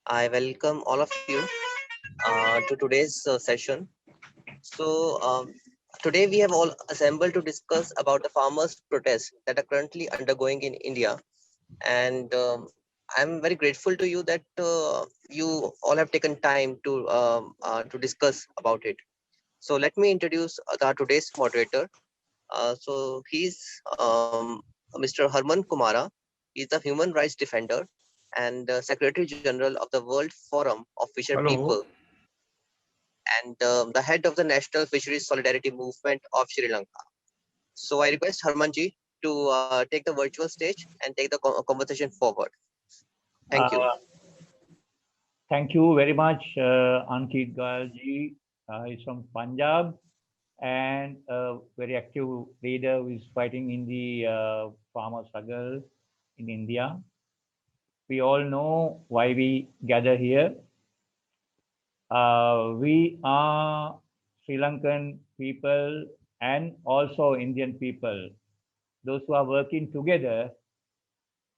I welcome all of you to today's session. So, today we have all assembled to discuss about the farmers' protests that are currently undergoing in India. And I'm very grateful to you that you all have taken time to discuss about it. So, let me introduce today's moderator. He's Mr. Harman Kumara. He's the human rights defender and Secretary General of the World Forum of Fisher People Hello. and the head of the National Fisheries Solidarity Movement of Sri Lanka. So I request Harmanji to take the virtual stage and take the conversation forward. Thank you. Uh, Thank you very much, Ankit Galji. He's from Punjab and a very active leader who is fighting in the farmer struggle in India. We all know why we gather here. We are Sri Lankan people and also Indian people, those who are working together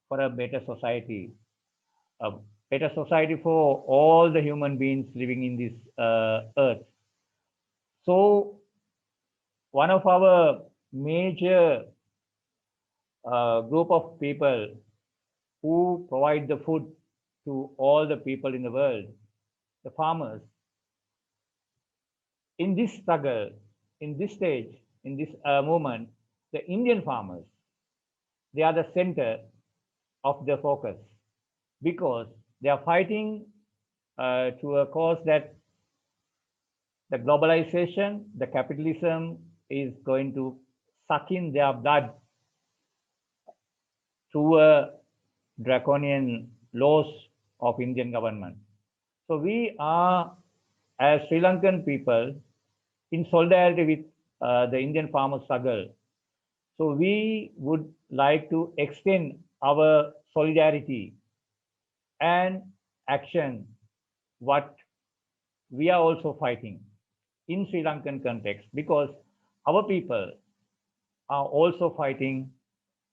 for a better society, a better society for all the human beings living in this earth. So, one of our major group of people who provide the food to all the people in the world, the farmers, in this struggle, in this stage, in this moment, the Indian farmers, they are the center of the focus because they are fighting to a cause that the globalization, the capitalism is going to suck in their blood through a draconian laws of Indian government. So we are, as Sri Lankan people, in solidarity with the Indian farmer struggle. So we would like to extend our solidarity and action, what we are also fighting in Sri Lankan context, because our people are also fighting,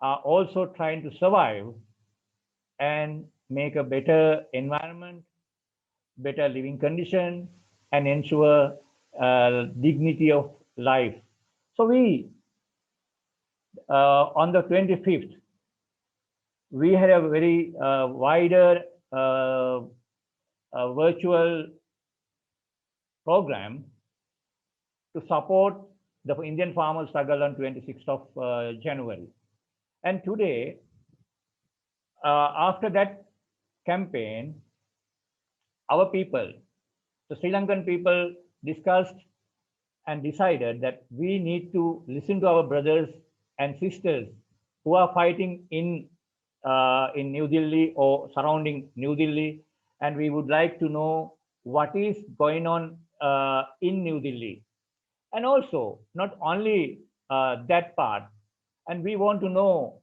are also trying to survive and make a better environment, better living condition, and ensure dignity of life. So we, on the 25th, we had a very wider virtual program to support the Indian farmer struggle on 26th of January. And today, after that campaign, our people, the Sri Lankan people, discussed and decided that we need to listen to our brothers and sisters who are fighting in New Delhi or surrounding New Delhi, and we would like to know what is going on in New Delhi, and also not only that part, and we want to know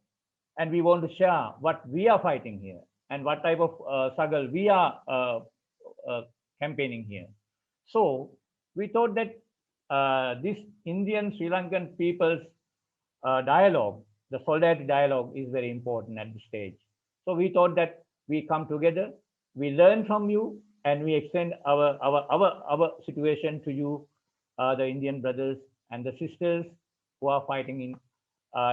and we want to share what we are fighting here and what type of struggle we are uh, campaigning here. So we thought that this Indian Sri Lankan people's dialogue, the solidarity dialogue, is very important at this stage. So we thought that we come together, we learn from you, and we extend our situation to you, the Indian brothers and the sisters who are fighting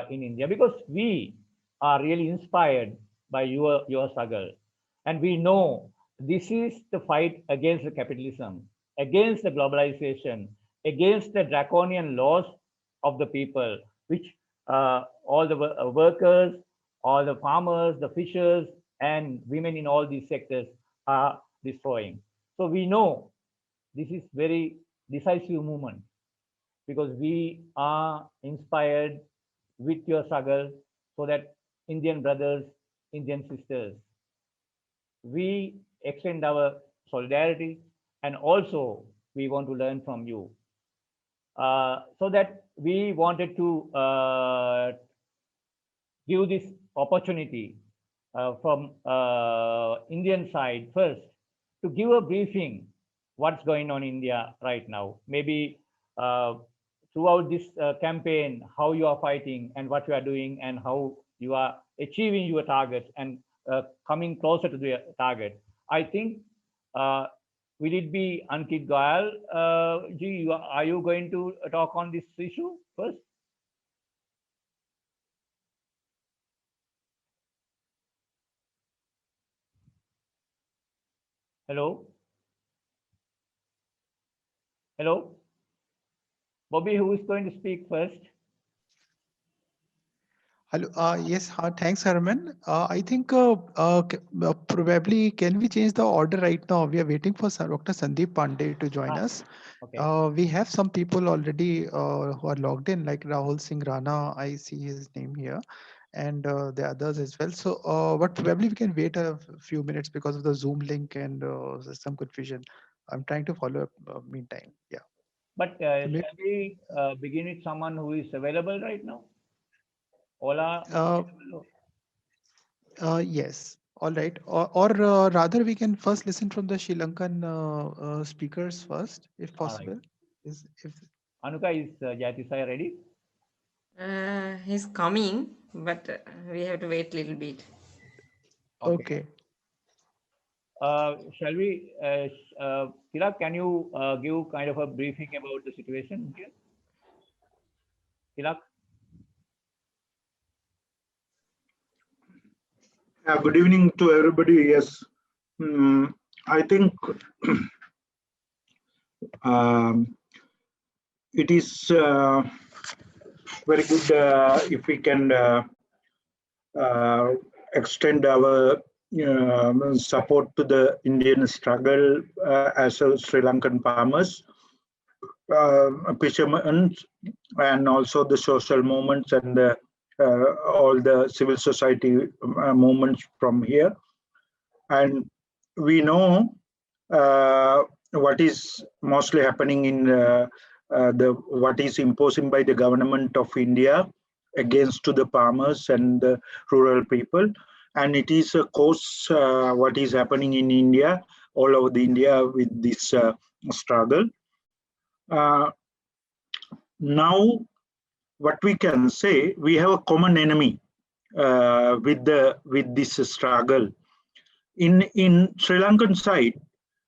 in India, because we are really inspired by your struggle, and we know this is the fight against the capitalism, against the globalization, against the draconian laws of the people, which all the workers, all the farmers, the fishers, and women in all these sectors are destroying. So we know this is very decisive movement because we are inspired with your struggle so that Indian brothers, Indian sisters, we extend our solidarity and also we want to learn from you. So that we wanted to give this opportunity from Indian side first to give a briefing what's going on in India right now. Maybe uh, throughout this campaign, how you are fighting and what you are doing and how you are achieving your targets and coming closer to the target. I think, will it be Ankit Goyal? Are you going to talk on this issue first? Hello? Hello? Bobby, who is going to speak first? Hello. Yes. Thanks, Herman. I think probably can we change the order right now? We are waiting for Dr. Sandeep Pandey to join us. Okay. We have some people already who are logged in, like Rahul Singh Rana. I see his name here, and the others as well. So, but probably we can wait a few minutes because of the Zoom link and some confusion. I'm trying to follow up. Meantime, yeah. But shall we begin with someone who is available right now? Ola? Yes. All right. Or rather, we can first listen from the Sri Lankan speakers first, if possible. Right. If Anuka, is Jayatisaya ready? He's coming, but we have to wait a little bit. okay. Shall we, Tilak, can you give kind of a briefing about the situation here? Tilak? Good evening to everybody. Yes, I think it is very good if we can extend our support to the Indian struggle as a Sri Lankan farmers, fishermen, and also the social movements and the, all the civil society movements from here. And we know what is mostly happening in what is imposing by the government of India against to the farmers and the rural people, and it is a cause what is happening in India, all over the India with this struggle. Now, what we can say, we have a common enemy with this struggle. In Sri Lankan side,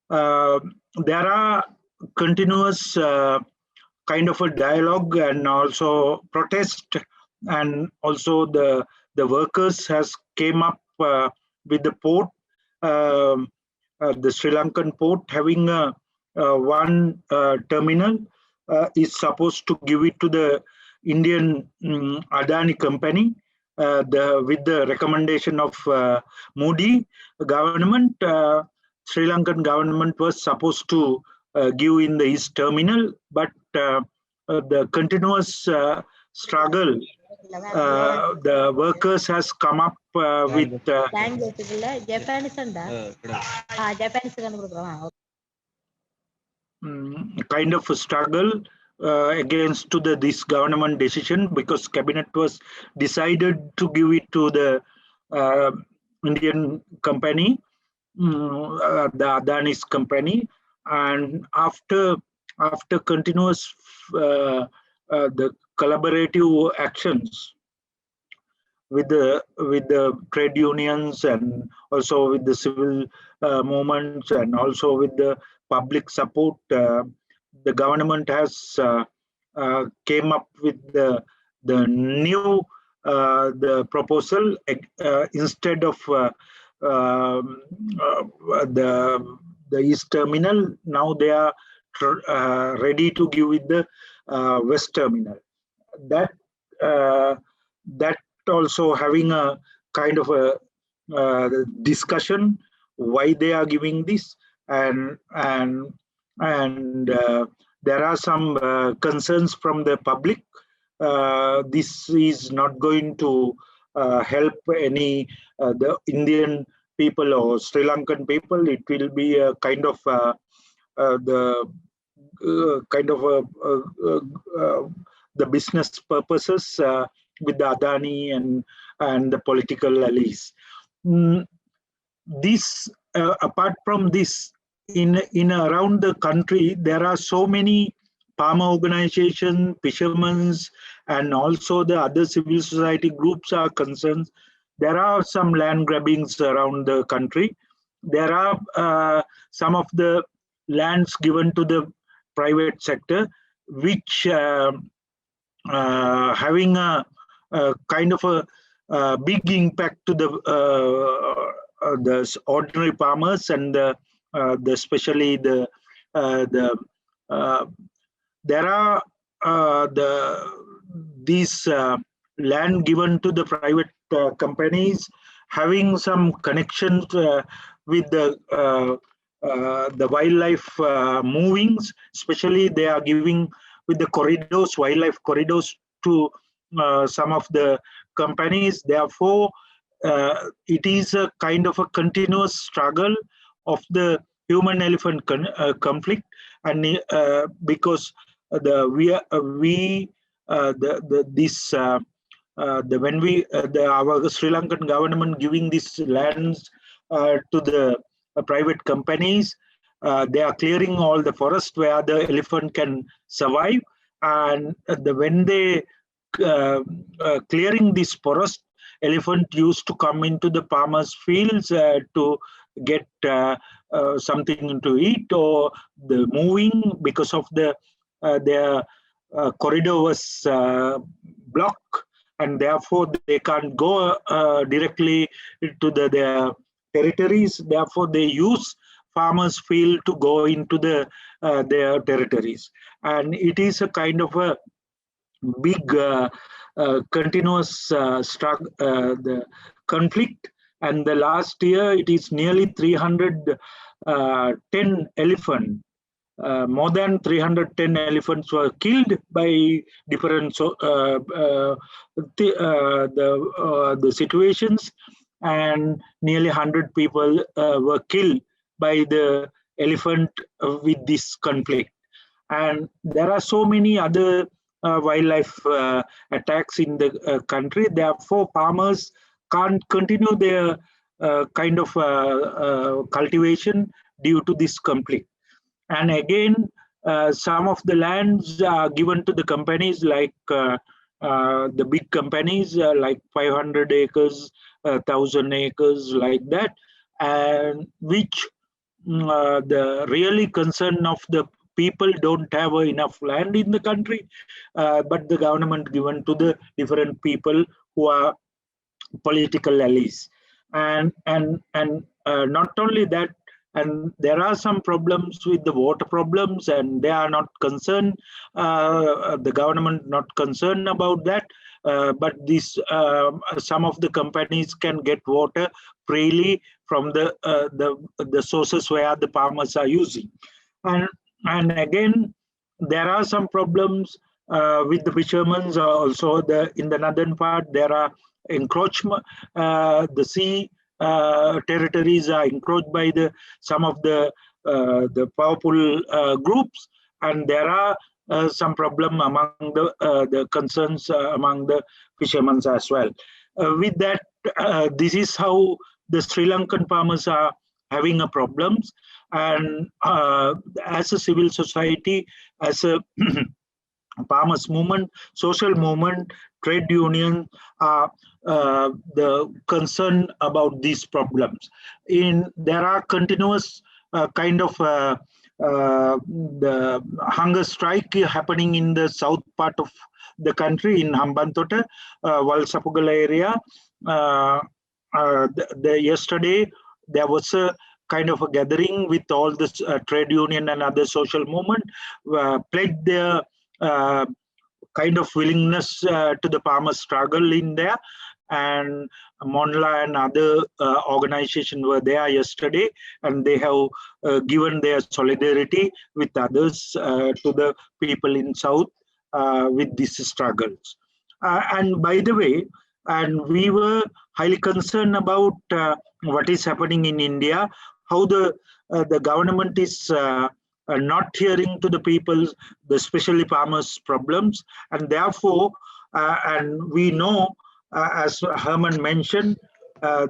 there are continuous kind of a dialogue and also protest, and also the workers has came up with the port, the Sri Lankan port having one terminal is supposed to give it to the Indian Adani company. With the recommendation of Modi government, Sri Lankan government was supposed to give in the East terminal, but the continuous struggle, the workers has come up with kind of a struggle against to this government decision, because cabinet was decided to give it to the Indian company, the Adani's company, and after continuous the collaborative actions with the trade unions and also with the civil movements and also with the public support, the government has came up with the new the proposal instead of the East terminal. Now they are ready to give with the West terminal. That also having a kind of a discussion why they are giving this, and there are some concerns from the public. This is not going to help any the Indian people or Sri Lankan people. It will be a kind of the business purposes with the Adani and the political allies. This apart from this, in around the country, there are so many farmer organizations, fishermen, and also the other civil society groups are concerned. There are some land grabbings around the country, there are some of the lands given to the private sector, which having a kind of a big impact to the ordinary farmers and the especially the there are these land given to the private companies having some connections with the wildlife movings, especially they are giving with the corridors, wildlife corridors to some of the companies. Therefore, it is a kind of a continuous struggle of the human-elephant conflict, and because our Sri Lankan government giving these lands to the private companies, they are clearing all the forest where the elephant can survive, and when they clearing this forest, elephant used to come into the farmers' fields to get something to eat, or the moving because of their corridor was blocked, and therefore they can't go directly to their territories. Therefore, they use farmers' field to go into their territories, and it is a kind of a big continuous struggle, the conflict. And the last year, it is nearly 310 elephants. More than 310 elephants were killed by different the situations, and nearly 100 people were killed by the elephant with this conflict. And there are so many other wildlife attacks in the country. Therefore, farmers can't continue their kind of cultivation due to this conflict. And again, some of the lands are given to the companies, like the big companies, like 500 acres, 1,000 acres, like that, and which the really concern of the people don't have enough land in the country, but the government given to the different people who are political allies. And not only that, and there are some problems with the water problems, and they are not concerned, the government not concerned about that, but this some of the companies can get water freely from the sources where the farmers are using. And again, there are some problems with the fishermen also. In the northern part, there are encroachment. The sea territories are encroached by some of the powerful groups, and there are some problem among the concerns among the fishermen as well. With that, this is how the Sri Lankan farmers are having a problems. And as a civil society, as a farmers movement, social movement, trade union are the concern about these problems. There are continuous kind of the hunger strike happening in the south part of the country, in Hambantota, Walsapugala area. Yesterday, there was a kind of a gathering with all the trade union and other social movement, pledged their kind of willingness to the farmers' struggle in there. And Monla and other organizations were there yesterday, and they have given their solidarity with others to the people in South with these struggles. And by the way, and we were highly concerned about what is happening in India, how the government is not hearing to the people, especially farmers' problems, and therefore, and we know, as Herman mentioned,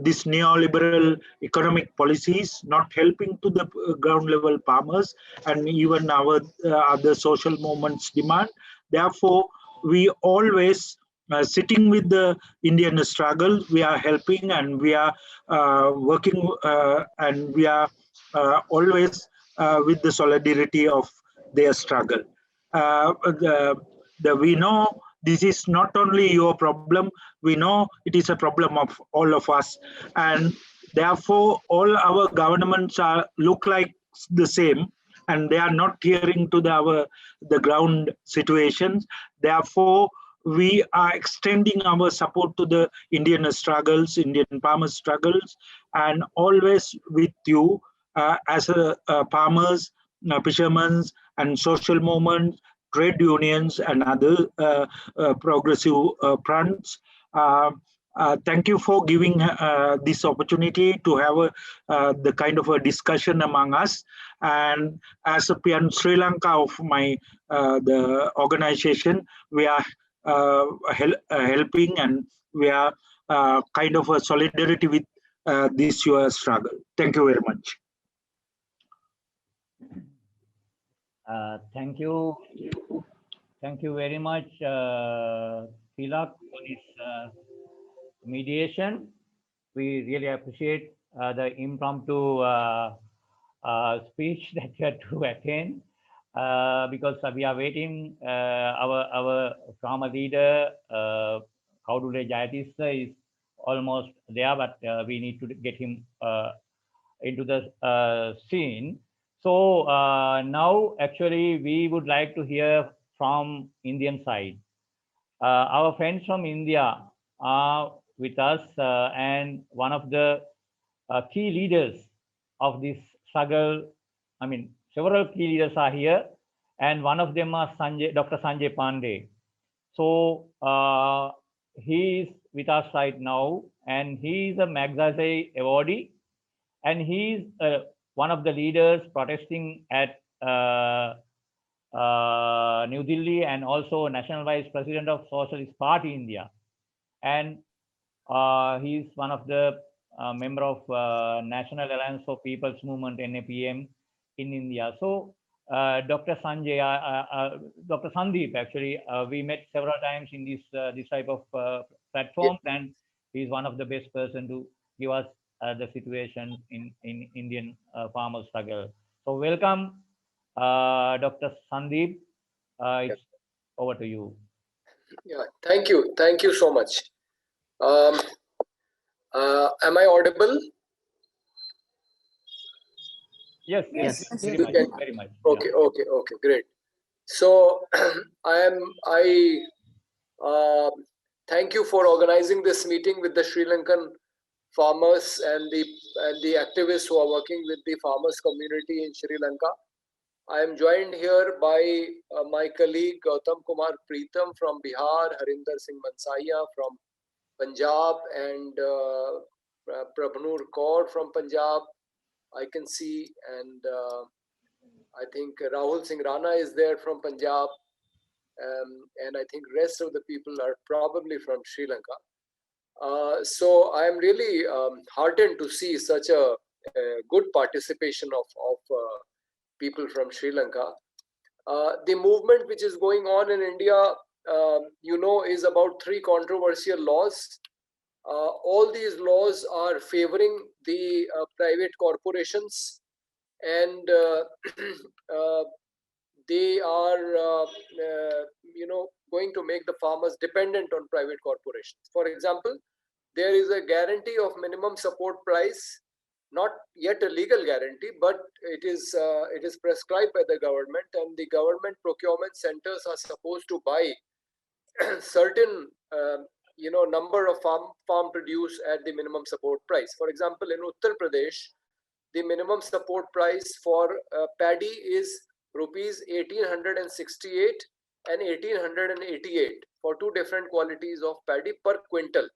this neoliberal economic policies not helping to the ground level farmers, and even our other social movements demand. Therefore, we always sitting with the Indian struggle. We are helping, and we are working, and we are always with the solidarity of their struggle. We know this is not only your problem. We know it is a problem of all of us, and therefore all our governments look like the same, and they are not hearing to the ground situations. Therefore, we are extending our support to the Indian struggles, Indian farmers' struggles, and always with you as farmers, fishermen, and social movements, trade unions, and other progressive fronts. Thank you for giving this opportunity to have the kind of a discussion among us. And as a PN Sri Lanka of the organization, we are helping, and we are kind of a solidarity with this your struggle. Thank you very much. Thank you. Thank you very much, Tilak, for this mediation. We really appreciate the impromptu speech that you had to attend, because we are waiting. Our farmer leader, Kaudule Jayatissa, is almost there, but we need to get him into the scene. So now, actually, we would like to hear from Indian side. Our friends from India are with us, and one of the key leaders of this struggle. I mean, several key leaders are here, and one of them is Dr. Sanjay Pandey. So he is with us right now, and he is a Magsaysay awardee, and he is one of the leaders protesting at New Delhi, and also National Vice President of Socialist Party India. And he is one of the member of National Alliance for People's Movement, NAPM, in India. So Dr. Sanjay, Dr. Sandeep, actually, we met several times in this type of platforms, and he's one of the best person to give us the situation in Indian farmer struggle. So welcome, Dr. Sandeep. It's over to you. Yeah, thank you so much. Am I audible? Yes, Yes. very much, very much. Okay, Yeah. okay, great. So I thank you for organizing this meeting with the Sri Lankan farmers and the activists who are working with the farmers community in Sri Lanka. I am joined here by my colleague Gautam Kumar Preetham from Bihar, Harinder Singh Mansaiya from Punjab, and Prabhanur Kaur from Punjab, I can see, and I think Rahul Singh Rana is there from Punjab, and I think rest of the people are probably from Sri Lanka. So I am really heartened to see such a good participation of people from Sri Lanka. The movement which is going on in India, is about 3 controversial laws. All these laws are favoring the private corporations, and they are, going to make the farmers dependent on private corporations. For example, there is a guarantee of minimum support price, not yet a legal guarantee, but it is prescribed by the government, and the government procurement centers are supposed to buy certain number of farm produce at the minimum support price. For example, in Uttar Pradesh, the minimum support price for paddy is rupees 1868 and 1888 for 2 different qualities of paddy per quintal.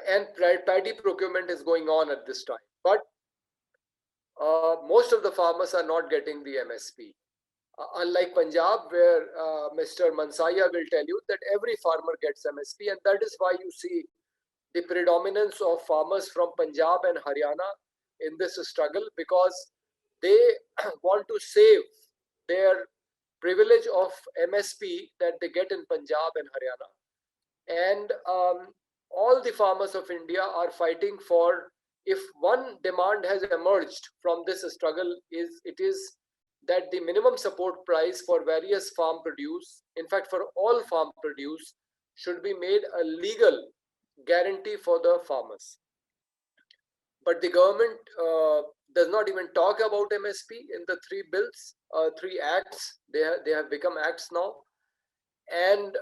And paddy procurement is going on at this time, but most of the farmers are not getting the MSP. Unlike Punjab, where Mr. Mansaiya will tell you that every farmer gets MSP, and that is why you see the predominance of farmers from Punjab and Haryana in this struggle, because they want to save their privilege of MSP that they get in Punjab and Haryana And all the farmers of India are fighting for, if one demand has emerged from this struggle, it is that the minimum support price for various farm produce, in fact for all farm produce, should be made a legal guarantee for the farmers. But the government does not even talk about MSP in the three bills, three acts. They have become acts now, and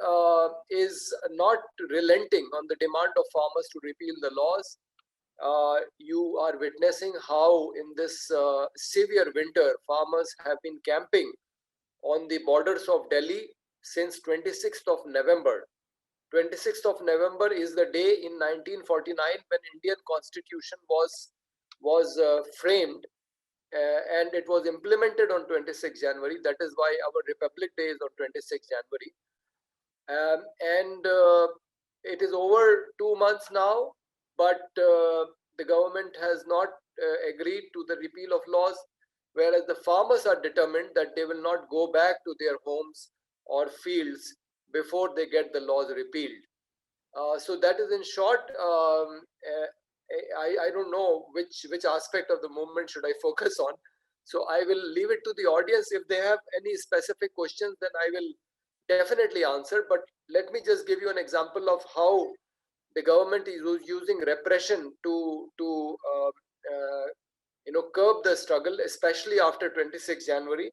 is not relenting on the demand of farmers to repeal the laws. You are witnessing how in this severe winter, farmers have been camping on the borders of Delhi since 26th of November. 26th of November is the day in 1949 when Indian Constitution was framed, and it was implemented on 26th January. That is why our Republic Day is on 26th January. And it is over 2 months now, but the government has not agreed to the repeal of laws, whereas the farmers are determined that they will not go back to their homes or fields before they get the laws repealed. So that is in short. I don't know which aspect of the movement should I focus on. So I will leave it to the audience. If they have any specific questions, then I will definitely answer. But let me just give you an example of how the government is using repression to curb the struggle, especially after 26 January.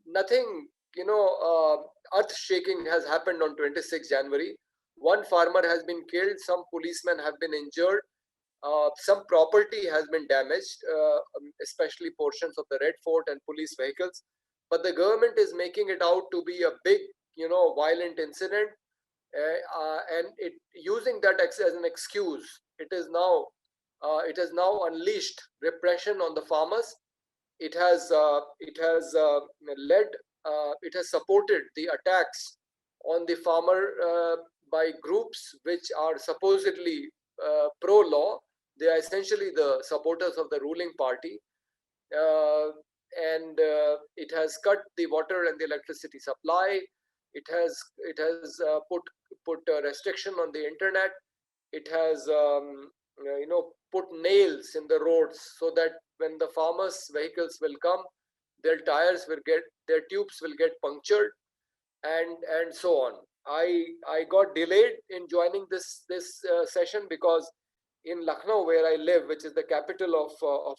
Nothing earth shaking has happened on 26 January. One farmer has been killed, some policemen have been injured, some property has been damaged, especially portions of the Red Fort and police vehicles. But the government is making it out to be a big, violent incident, and it using that as an excuse. It has now unleashed repression on the farmers. It has supported the attacks on the farmer by groups which are supposedly pro-law. They are essentially the supporters of the ruling party, and it has cut the water and the electricity supply. It has put a restriction on the internet. It has put nails in the roads so that when the farmers' vehicles will come, their tubes will get punctured, and so on. I got delayed in joining this session because in Lucknow, where I live, which is the capital of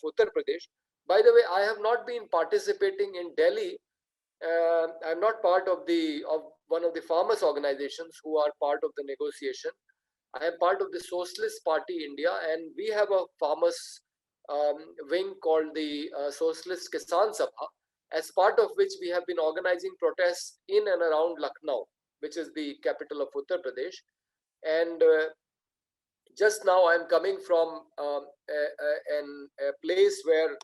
Uttar Pradesh. By the way, I have not been participating in Delhi. I'm not part of one of the farmers' organizations who are part of the negotiation. I am part of the Socialist Party India, and we have a farmers wing called the Socialist Kisan Sabha, as part of which we have been organizing protests in and around Lucknow, which is the capital of Uttar Pradesh. And just now I'm coming from a place where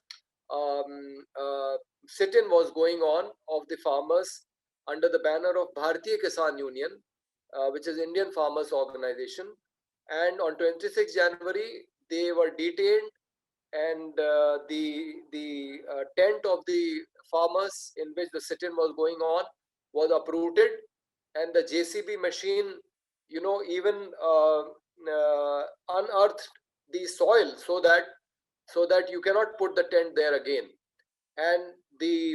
sit-in was going on of the farmers under the banner of Bharatiya Kisan Union, which is Indian Farmers Organization. And on 26 January, they were detained, and the tent of the farmers in which the sit-in was going on was uprooted, and the JCB machine, even unearthed the soil so that you cannot put the tent there again. And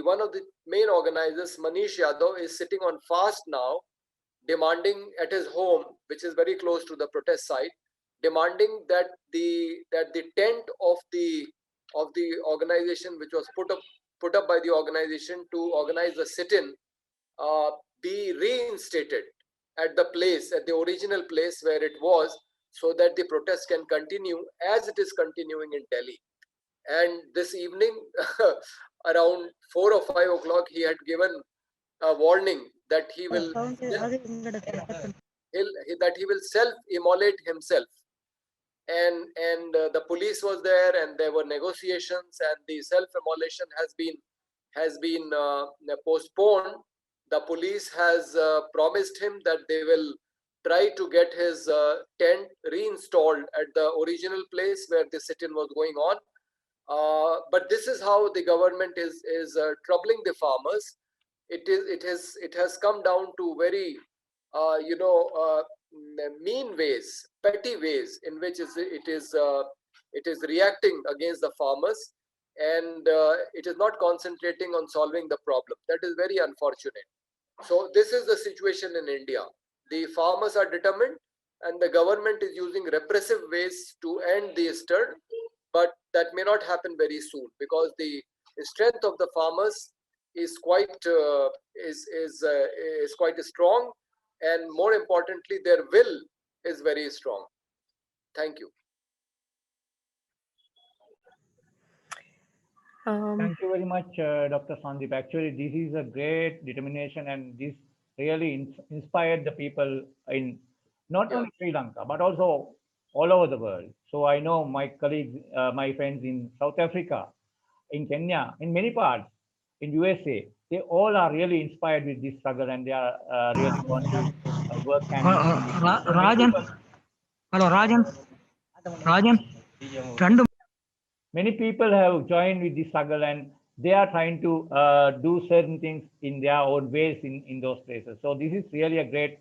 one of the main organizers, Manish Yadav, is sitting on fast now, demanding at his home, which is very close to the protest site, demanding that the tent of the organization, which was put up by the organization to organize the sit-in, be reinstated at the original place where it was, so that the protest can continue as it is continuing in Delhi. And this evening, around 4 or 5 o'clock, he had given a warning that he will self-immolate himself. And the police was there, and there were negotiations, and the self-immolation has been postponed. The police has promised him that they will try to get his tent reinstalled at the original place where the sit-in was going on. But this is how the government is troubling the farmers. It has come down to very mean ways, petty ways in which it is reacting against the farmers, and it is not concentrating on solving the problem. That is very unfortunate. So this is the situation in India. The farmers are determined, and the government is using repressive ways to end the stir, but that may not happen very soon, because the strength of the farmers is quite strong, and more importantly, their will is very strong. Thank you. Thank you very much, Dr. Sandeep. Actually, this is a great determination, and this really inspired the people in not only Sri Lanka, but also all over the world. So I know my colleagues, my friends in South Africa, in Kenya, in many parts, in USA, they all are really inspired with this struggle, and they are really want to work and Rajan. Hello, Rajan. Rajan. Many people have joined with the struggle, and they are trying to do certain things in their own ways in those places. So this is really a great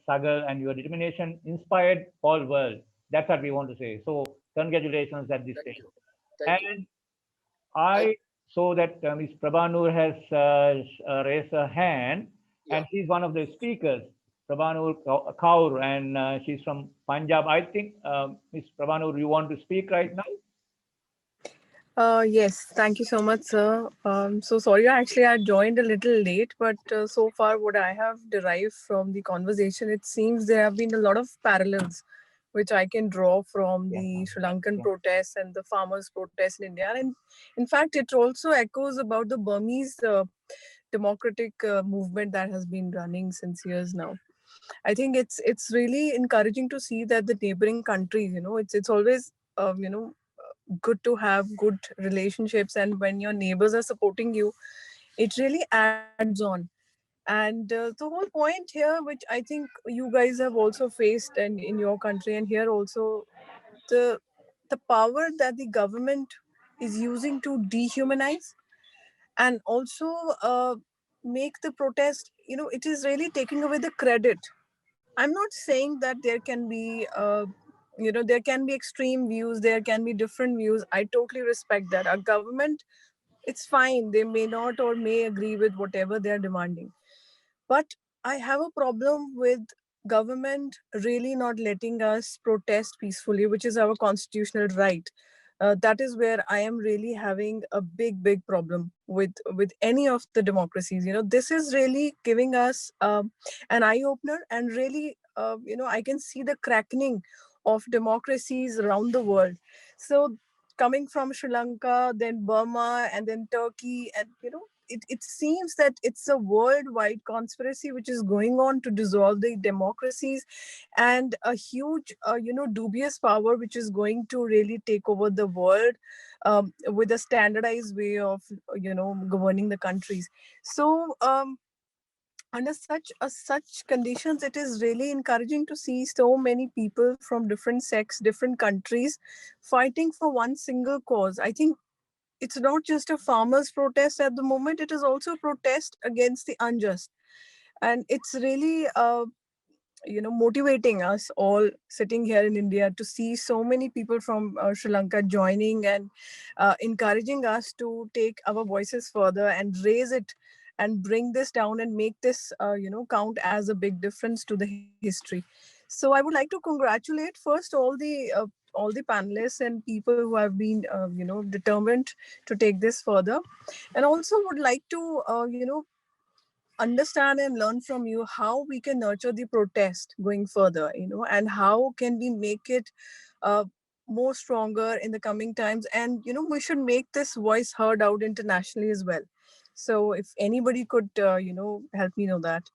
struggle, and your determination inspired all world. That's what we want to say. So congratulations at this stage. And I saw that Ms. Prabhanur has raised her hand, and she's one of the speakers, Prabhanur Kaur, and she's from Punjab. I think, Ms. Prabhanur, you want to speak right now? Yes, thank you so much, sir. So sorry, actually, I joined a little late, but so far, what I have derived from the conversation, it seems there have been a lot of parallels which I can draw from the Sri Lankan protests and the farmers' protests in India. And in fact, it also echoes about the Burmese democratic movement that has been running since years now. I think it's really encouraging to see that the neighboring countries, it's always, good to have good relationships, and when your neighbors are supporting you, it really adds on. And the whole point here, which I think you guys have also faced and in your country and here also, the power that the government is using to dehumanize and also make the protest, it is really taking away the credit. I'm not saying that there can be there can be extreme views, there can be different views. I totally respect that. Our government, it's fine, they may not or may agree with whatever they're demanding, but I have a problem with government really not letting us protest peacefully, which is our constitutional right. That is where I am really having a big problem with any of the democracies. This is really giving us an eye opener, and really, I can see the cracking of democracies around the world. So coming from Sri Lanka, then Burma, and then Turkey, and it seems that it's a worldwide conspiracy which is going on to dissolve the democracies, and a huge, dubious power which is going to really take over the world with a standardized way of, governing the countries. So under such conditions, it is really encouraging to see so many people from different sects, different countries, fighting for one single cause. I think it's not just a farmers' protest at the moment, it is also a protest against the unjust. And it's really, motivating us all sitting here in India to see so many people from Sri Lanka joining and encouraging us to take our voices further and raise it and bring this down and make this, count as a big difference to the history. So I would like to congratulate first all the panelists and people who have been, determined to take this further, and also would like to, understand and learn from you how we can nurture the protest going further, and how can we make it more stronger in the coming times. And, we should make this voice heard out internationally as well. So if anybody could, help me know that.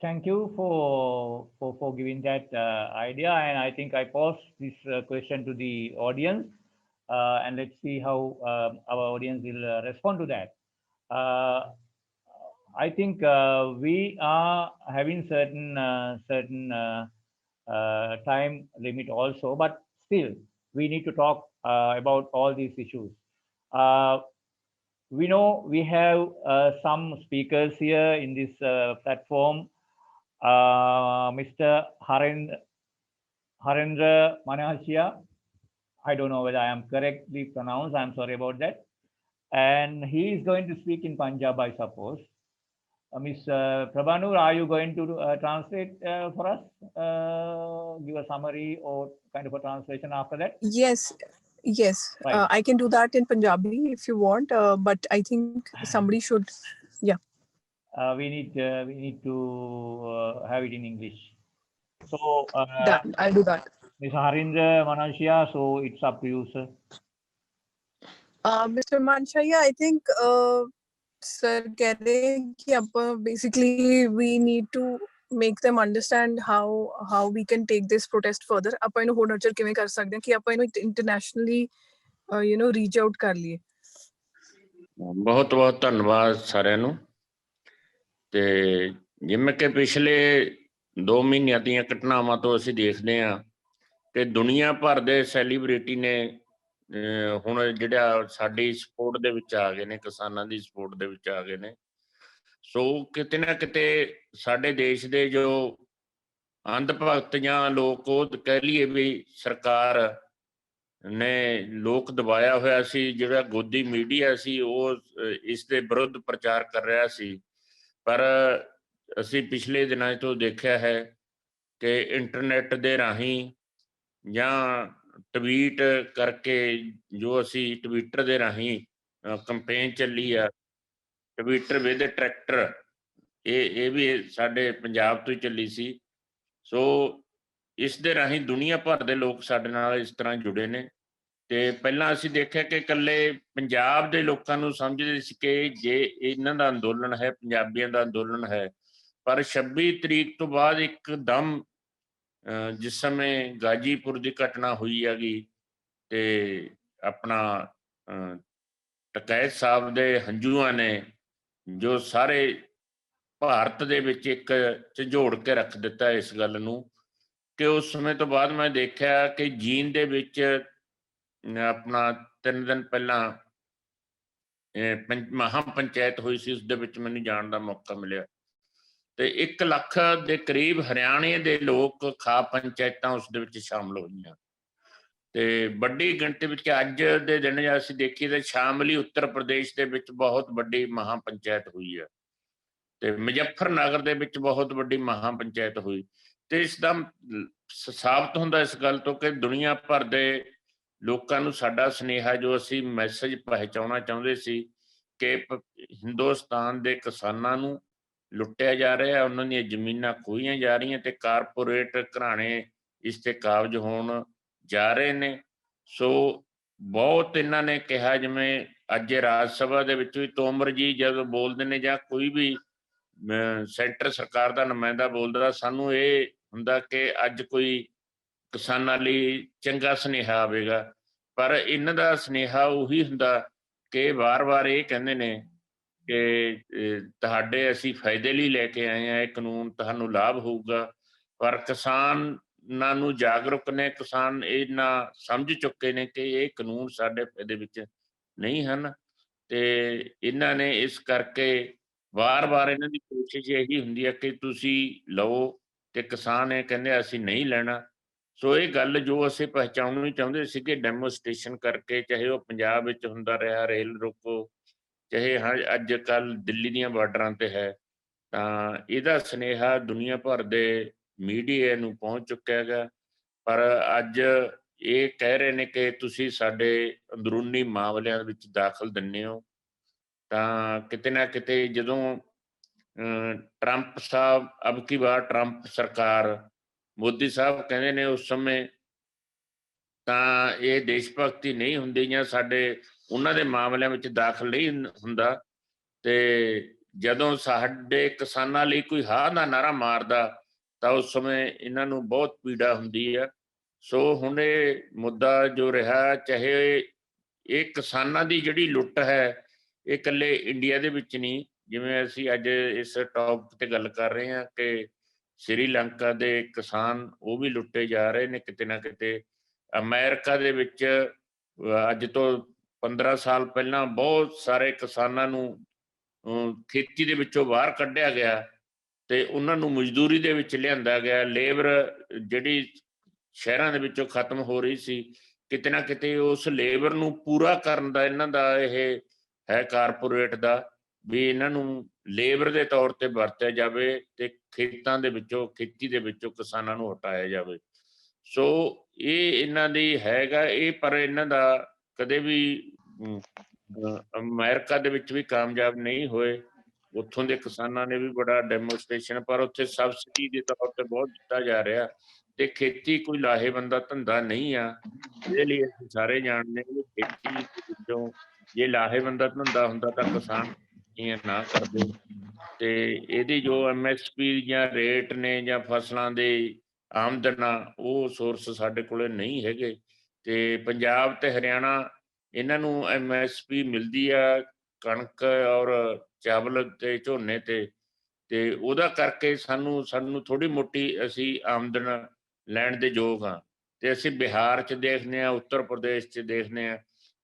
Thank you for giving that idea, and I think I pose this question to the audience, and let's see how our audience will respond to that. I think we are having certain time limit also, but still we need to talk about all these issues. we know we have some speakers here in this platform. Mr. Harendra Manashia. I don't know whether I am correctly pronounced. I'm sorry about that. And he is going to speak in Punjab, I suppose. Ms. Prabhanur, are you going to translate for us? Give a summary or kind of a translation after that? Yes, yes. Right. I can do that in Punjabi if you want, but I think somebody should. Yeah. We need to have it in English. So, Done. I'll do that. Mr. Harendra Manashia, so it's up to you, sir. Mr. Manshaya, I think sir कह रहे हैं कि basically we need to make them understand how we can take this protest further. ਆਪਾਂ ਇਹਨੂੰ ਹੋਰ nurture ਕਿਵੇਂ ਕਰ ਸਕਦੇ ਹਾਂ ਕਿ ਆਪਾਂ ਇਹਨੂੰ internationally reach out ਕਰ ਲਈਏ. ਬਹੁਤ ਬਹੁਤ ਧੰਨਵਾਦ ਸਾਰਿਆਂ ਨੂੰ। ਤੇ ਜਿਵੇਂ ਕਿ ਪਿਛਲੇ 2 ਮਹੀਨਿਆਂ ਦੀਆਂ ਘਟਨਾਵਾਂ ਤੋਂ ਅਸੀਂ ਦੇਖਦੇ ਹਾਂ ਕਿ ਦੁਨੀਆ ਭਰ ਦੇ ਸੈਲੀਬ੍ਰਿਟੀ ਨੇ ਹੁਣ ਜਿਹੜਾ ਸਾਡੀ ਸਪੋਰਟ ਦੇ ਵਿੱਚ ਆ ਗਏ ਨੇ, ਕਿਸਾਨਾਂ ਦੀ ਸਪੋਰਟ ਦੇ ਵਿੱਚ ਆ ਗਏ ਨੇ। ਸੋ ਕਿਤੇ ਨਾ ਕਿਤੇ ਸਾਡੇ ਦੇਸ਼ ਦੇ ਜੋ ਅੰਧ ਭਗਤ ਜਾਂ ਲੋਕ, ਉਹ ਕਹਿ ਲਈਏ ਵੀ ਸਰਕਾਰ ਨੇ ਲੋਕ ਦਬਾਇਆ ਹੋਇਆ ਸੀ, ਜਿਹੜਾ ਗੋਦੀ ਮੀਡੀਆ ਸੀ ਉਹ ਇਸ ਦੇ ਵਿਰੁੱਧ ਪ੍ਰਚਾਰ ਕਰ ਰਿਹਾ ਸੀ। ਪਰ ਅਸੀਂ ਪਿਛਲੇ ਦਿਨਾਂ ਤੋਂ ਦੇਖਿਆ ਹੈ ਕਿ ਇੰਟਰਨੈਟ ਦੇ ਰਾਹੀਂ ਜਾਂ ਟਵੀਟ ਕਰਕੇ, ਜੋ ਅਸੀਂ ਟਵਿੱਟਰ ਦੇ ਰਾਹੀਂ ਕੰਪੇਨ ਚੱਲੀ ਆ, ਟਵਿੱਟਰ ਵਿਦ ਟਰੈਕਟਰ, ਇਹ ਵੀ ਸਾਡੇ ਪੰਜਾਬ ਤੋਂ ਹੀ ਚੱਲੀ ਸੀ। ਸੋ ਇਸ ਦੇ ਰਾਹੀਂ ਦੁਨੀਆ ਭਰ ਦੇ ਲੋਕ ਸਾਡੇ ਨਾਲ ਇਸ ਤਰ੍ਹਾਂ ਜੁੜੇ ਨੇ। ਤੇ ਪਹਿਲਾਂ ਅਸੀਂ ਦੇਖਿਆ ਕਿ ਇਕੱਲੇ ਪੰਜਾਬ ਦੇ ਲੋਕਾਂ ਨੂੰ ਸਮਝਦੇ ਸੀ ਕਿ ਜੇ ਇਹਨਾਂ ਦਾ ਅੰਦੋਲਨ ਹੈ, ਪੰਜਾਬੀਆਂ ਦਾ ਅੰਦੋਲਨ ਹੈ। ਪਰ 26 ਤਰੀਕ ਤੋਂ ਬਾਅਦ ਇੱਕਦਮ ਜਿਸ ਸਮੇਂ ਗਾਜੀਪੁਰ ਦੀ ਘਟਨਾ ਹੋਈ ਹੈਗੀ ਤੇ ਆਪਣਾ ਟਕੈਤ ਸਾਹਿਬ ਦੇ ਹੰਝੂਆਂ ਨੇ ਜੋ ਸਾਰੇ ਭਾਰਤ ਦੇ ਵਿੱਚ ਇੱਕ ਝੰਜੋੜ ਕੇ ਰੱਖ ਦਿੱਤਾ ਇਸ ਗੱਲ ਨੂੰ, ਕਿ ਉਸ ਸਮੇਂ ਤੋਂ ਬਾਅਦ ਮੈਂ ਦੇਖਿਆ ਕਿ ਜੀਂਦ ਦੇ ਵਿੱਚ ਆਪਣਾ 3 ਦਿਨ ਪਹਿਲਾਂ ਮਹਾ ਪੰਚਾਇਤ ਹੋਈ ਸੀ, ਉਸ ਦੇ ਵਿੱਚ ਮੈਨੂੰ ਜਾਣ ਦਾ ਮੌਕਾ ਮਿਲਿਆ। ਤੇ 1 ਲੱਖ ਦੇ ਕਰੀਬ ਹਰਿਆਣੇ ਦੇ ਲੋਕ ਖਾਪ ਪੰਚਾਇਤਾਂ ਉਸ ਦੇ ਵਿੱਚ ਸ਼ਾਮਲ ਹੋਈਆਂ। ਤੇ ਵੱਡੀ ਗਿਣਤੀ ਵਿੱਚ ਅੱਜ ਦੇ ਦਿਨ ਜੇ ਅਸੀਂ ਦੇਖੀਏ ਤਾਂ ਸ਼ਾਮਲੀ ਉੱਤਰ ਪ੍ਰਦੇਸ਼ ਦੇ ਵਿੱਚ ਬਹੁਤ ਵੱਡੀ ਮਹਾ ਪੰਚਾਇਤ ਹੋਈ ਹੈ ਤੇ ਮੁਜ਼ੱਫਰਨਗਰ ਦੇ ਵਿੱਚ ਬਹੁਤ ਵੱਡੀ ਮਹਾ ਪੰਚਾਇਤ ਹੋਈ। ਤੇ ਇਸ ਦਾ ਸਾਬਤ ਹੁੰਦਾ ਇਸ ਗੱਲ ਤੋਂ ਕਿ ਦੁਨੀਆ ਭਰ ਦੇ ਲੋਕਾਂ ਨੂੰ ਸਾਡਾ ਸੁਨੇਹਾ, ਜੋ ਅਸੀਂ ਮੈਸੇਜ ਪਹੁੰਚਾਉਣਾ ਚਾਹੁੰਦੇ ਸੀ ਕਿ ਹਿੰਦੁਸਤਾਨ ਦੇ ਕਿਸਾਨਾਂ ਨੂੰ ਲੁੱਟਿਆ ਜਾ ਰਿਹਾ, ਉਹਨਾਂ ਦੀਆਂ ਜ਼ਮੀਨਾਂ ਖੋਹੀਆਂ ਜਾ ਰਹੀਆਂ ਤੇ ਕਾਰਪੋਰੇਟ ਘਰਾਣੇ ਇਸ ਤੇ ਕਾਬਜ਼ ਹੋਣ ਜਾ ਰਹੇ ਨੇ। ਸੋ ਬਹੁਤ ਇਹਨਾਂ ਨੇ ਕਿਹਾ, ਜਿਵੇਂ ਅੱਜ ਰਾਜ ਸਭਾ ਦੇ ਵਿੱਚ ਵੀ ਤੋਮਰ ਜੀ ਜਦੋਂ ਬੋਲਦੇ ਨੇ ਜਾਂ ਕੋਈ ਵੀ ਸੈਂਟਰ ਸਰਕਾਰ ਦਾ ਨੁਮਾਇੰਦਾ ਬੋਲਦਾ, ਸਾਨੂੰ ਇਹ ਹੁੰਦਾ ਕਿ ਅੱਜ ਕੋਈ ਕਿਸਾਨਾਂ ਲਈ ਚੰਗਾ ਸੁਨੇਹਾ ਆਵੇਗਾ। ਪਰ ਇਹਨਾਂ ਦਾ ਸੁਨੇਹਾ ਉਹੀ ਹੁੰਦਾ ਕਿ ਵਾਰ-ਵਾਰ ਇਹ ਕਹਿੰਦੇ ਨੇ ਕਿ ਤੁਹਾਡੇ ਅਸੀਂ ਫਾਇਦੇ ਲਈ ਲੈ ਕੇ ਆਏ ਹਾਂ, ਇਹ ਕਾਨੂੰਨ ਤੁਹਾਨੂੰ ਲਾਭ ਹੋਊਗਾ। ਪਰ ਕਿਸਾਨਾਂ ਨੂੰ ਜਾਗਰੂਕ ਨੇ, ਕਿਸਾਨ ਇਹਨਾਂ ਸਮਝ ਚੁੱਕੇ ਨੇ ਕਿ ਇਹ ਕਾਨੂੰਨ ਸਾਡੇ ਫਾਇਦੇ ਵਿੱਚ ਨਹੀਂ ਹਨ। ਤੇ ਇਹਨਾਂ ਨੇ ਇਸ ਕਰਕੇ ਵਾਰ-ਵਾਰ ਇਹਨਾਂ ਦੀ ਕੋਸ਼ਿਸ਼ ਇਹੀ ਹੁੰਦੀ ਹੈ ਕਿ ਤੁਸੀਂ ਲਓ, ਤੇ ਕਿਸਾਨ ਇਹ ਕਹਿੰਦੇ ਅਸੀਂ ਨਹੀਂ ਲੈਣਾ। ਸੋ ਇਹ ਗੱਲ ਜੋ ਅਸੀਂ ਪਹੁੰਚਾਉਣੀ ਚਾਹੁੰਦੇ ਸੀਗੇ ਡੈਮੋਸਟ੍ਰੇਸ਼ਨ ਕਰਕੇ, ਚਾਹੇ ਉਹ ਪੰਜਾਬ ਵਿੱਚ ਹੁੰਦਾ ਰਿਹਾ ਰੇਲ ਰੋਕੋ, ਚਾਹੇ ਅੱਜ ਕੱਲ੍ਹ ਦਿੱਲੀ ਦੀਆਂ ਬਾਰਡਰਾਂ ਤੇ ਹੈ, ਤਾਂ ਇਹਦਾ ਸੁਨੇਹਾ ਦੁਨੀਆ ਭਰ ਦੇ ਮੀਡੀਆ ਨੂੰ ਪਹੁੰਚ ਚੁੱਕਿਆ ਹੈਗਾ। ਪਰ ਅੱਜ ਇਹ ਕਹਿ ਰਹੇ ਨੇ ਕਿ ਤੁਸੀਂ ਸਾਡੇ ਅੰਦਰੂਨੀ ਮਾਮਲਿਆਂ ਵਿੱਚ ਦਖਲ ਦਿੰਦੇ ਹੋ। ਤਾਂ ਕਿਤੇ ਨਾ ਕਿਤੇ ਜਦੋਂ ਟਰੰਪ ਸਾਹਿਬ, ਅਬ ਕੀ ਵਾਰ ਟਰੰਪ ਸਰਕਾਰ, ਮੋਦੀ ਸਾਹਿਬ ਕਹਿੰਦੇ ਨੇ ਉਸ ਸਮੇਂ, ਤਾਂ ਇਹ ਦੇਸ਼ ਭਗਤੀ ਨਹੀਂ ਹੁੰਦੀ ਜਾਂ ਸਾਡੇ ਉਹਨਾਂ ਦੇ ਮਾਮਲਿਆਂ ਵਿੱਚ ਦਾਖਲ ਨਹੀਂ ਹੁੰਦਾ। ਤੇ ਜਦੋਂ ਸਾਡੇ ਕਿਸਾਨਾਂ ਲਈ ਕੋਈ ਹਾਂ ਦਾ ਨਾਰਾ ਮਾਰਦਾ ਤਾਂ ਉਸ ਸਮੇਂ ਇਹਨਾਂ ਨੂੰ ਬਹੁਤ ਪੀੜਾ ਹੁੰਦੀ ਹੈ। ਸੋ ਹੁਣ ਇਹ ਮੁੱਦਾ ਜੋ ਰਿਹਾ, ਚਾਹੇ ਇਹ ਕਿਸਾਨਾਂ ਦੀ ਜਿਹੜੀ ਲੁੱਟ ਹੈ, ਇਹ ਇਕੱਲੇ ਇੰਡੀਆ ਦੇ ਵਿੱਚ ਨਹੀਂ, ਜਿਵੇਂ ਅਸੀਂ ਅੱਜ ਇਸ ਟੌਪਿਕ ਤੇ ਗੱਲ ਕਰ ਰਹੇ ਹਾਂ ਕਿ ਸ਼੍ਰੀਲੰਕਾ ਦੇ ਕਿਸਾਨ ਉਹ ਵੀ ਲੁੱਟੇ ਜਾ ਰਹੇ ਨੇ ਕਿਤੇ ਨਾ ਕਿਤੇ। ਅਮਰੀਕਾ ਦੇ ਵਿੱਚ ਅੱਜ ਤੋਂ 15 ਸਾਲ ਪਹਿਲਾਂ ਬਹੁਤ ਸਾਰੇ ਕਿਸਾਨਾਂ ਨੂੰ ਖੇਤੀ ਦੇ ਵਿੱਚੋਂ ਬਾਹਰ ਕੱਢਿਆ ਗਿਆ ਤੇ ਉਹਨਾਂ ਨੂੰ ਮਜ਼ਦੂਰੀ ਦੇ ਵਿੱਚ ਲਿਆਂਦਾ ਗਿਆ। ਲੇਬਰ ਜਿਹੜੀ ਸ਼ਹਿਰਾਂ ਦੇ ਵਿੱਚੋਂ ਖਤਮ ਹੋ ਰਹੀ ਸੀ, ਕਿਤੇ ਨਾ ਕਿਤੇ ਉਸ ਲੇਬਰ ਨੂੰ ਪੂਰਾ ਕਰਨ ਦਾ ਇਹਨਾਂ ਦਾ ਇਹ ਹੈ ਕਾਰਪੋਰੇਟ ਦਾ, ਵੀ ਇਹਨਾਂ ਨੂੰ ਲੇਬਰ ਦੇ ਤੌਰ ਤੇ ਵਰਤਿਆ ਜਾਵੇ ਤੇ ਖੇਤਾਂ ਦੇ ਵਿੱਚੋਂ, ਖੇਤੀ ਦੇ ਵਿੱਚੋਂ ਕਿਸਾਨਾਂ ਨੂੰ ਹਟਾਇਆ ਜਾਵੇ। ਸੋ ਇਹ ਇਹਨਾਂ ਦੀ ਹੈਗਾ ਇਹ, ਪਰ ਇਹਨਾਂ ਦਾ ਕਦੇ ਵੀ ਅਮਰੀਕਾ ਦੇ ਵਿੱਚ ਵੀ ਕਾਮਯਾਬ ਨਹੀਂ ਹੋਏ। ਉੱਥੋਂ ਦੇ ਕਿਸਾਨਾਂ ਨੇ ਵੀ ਬੜਾ ਡੈਮੋਸਟ੍ਰੇਸ਼ਨ, ਪਰ ਉੱਥੇ ਸਬਸਿਡੀ ਦੇ ਤੌਰ ਤੇ ਬਹੁਤ ਦਿੱਤਾ ਜਾ ਰਿਹਾ ਤੇ ਖੇਤੀ ਕੋਈ ਲਾਹੇਵੰਦਾ ਧੰਦਾ ਨਹੀਂ ਆ। ਇਹਦੇ ਲਈ ਅਸੀਂ ਸਾਰੇ ਜਾਣਦੇ ਹਾਂ ਕਿ ਖੇਤੀ ਦੇ ਵਿੱਚੋਂ ਜੇ ਲਾਹੇਵੰਦਾ ਧੰਦਾ ਹੁੰਦਾ ਤਾਂ ਕਿਸਾਨ ਇਹ ਨਾ ਕਰਦੇ। ਤੇ ਇਹਦੀ ਜੋ MSP ਜਾਂ ਰੇਟ ਨੇ ਜਾਂ ਫਸਲਾਂ ਦੇ ਆਮਦਨ ਆ, ਉਹ ਸੋਰਸ ਸਾਡੇ ਕੋਲੇ ਨਹੀਂ ਹੈਗੇ। ਤੇ ਪੰਜਾਬ ਤੇ ਹਰਿਆਣਾ ਇਹਨਾਂ ਨੂੰ MSP ਮਿਲਦੀ ਆ ਕਣਕ ਔਰ ਚਾਵਲ ਤੇ ਝੋਨੇ ਤੇ ਉਹਦਾ ਕਰਕੇ ਸਾਨੂੰ ਥੋੜੀ ਮੋਟੀ ਅਸੀਂ ਆਮਦਨ ਲੈਣ ਦੇ ਯੋਗ ਆ। ਤੇ ਅਸੀਂ ਬਿਹਾਰ 'ਚ ਦੇਖਦੇ ਹਾਂ, ਉੱਤਰ ਪ੍ਰਦੇਸ਼ 'ਚ ਦੇਖਦੇ ਹਾਂ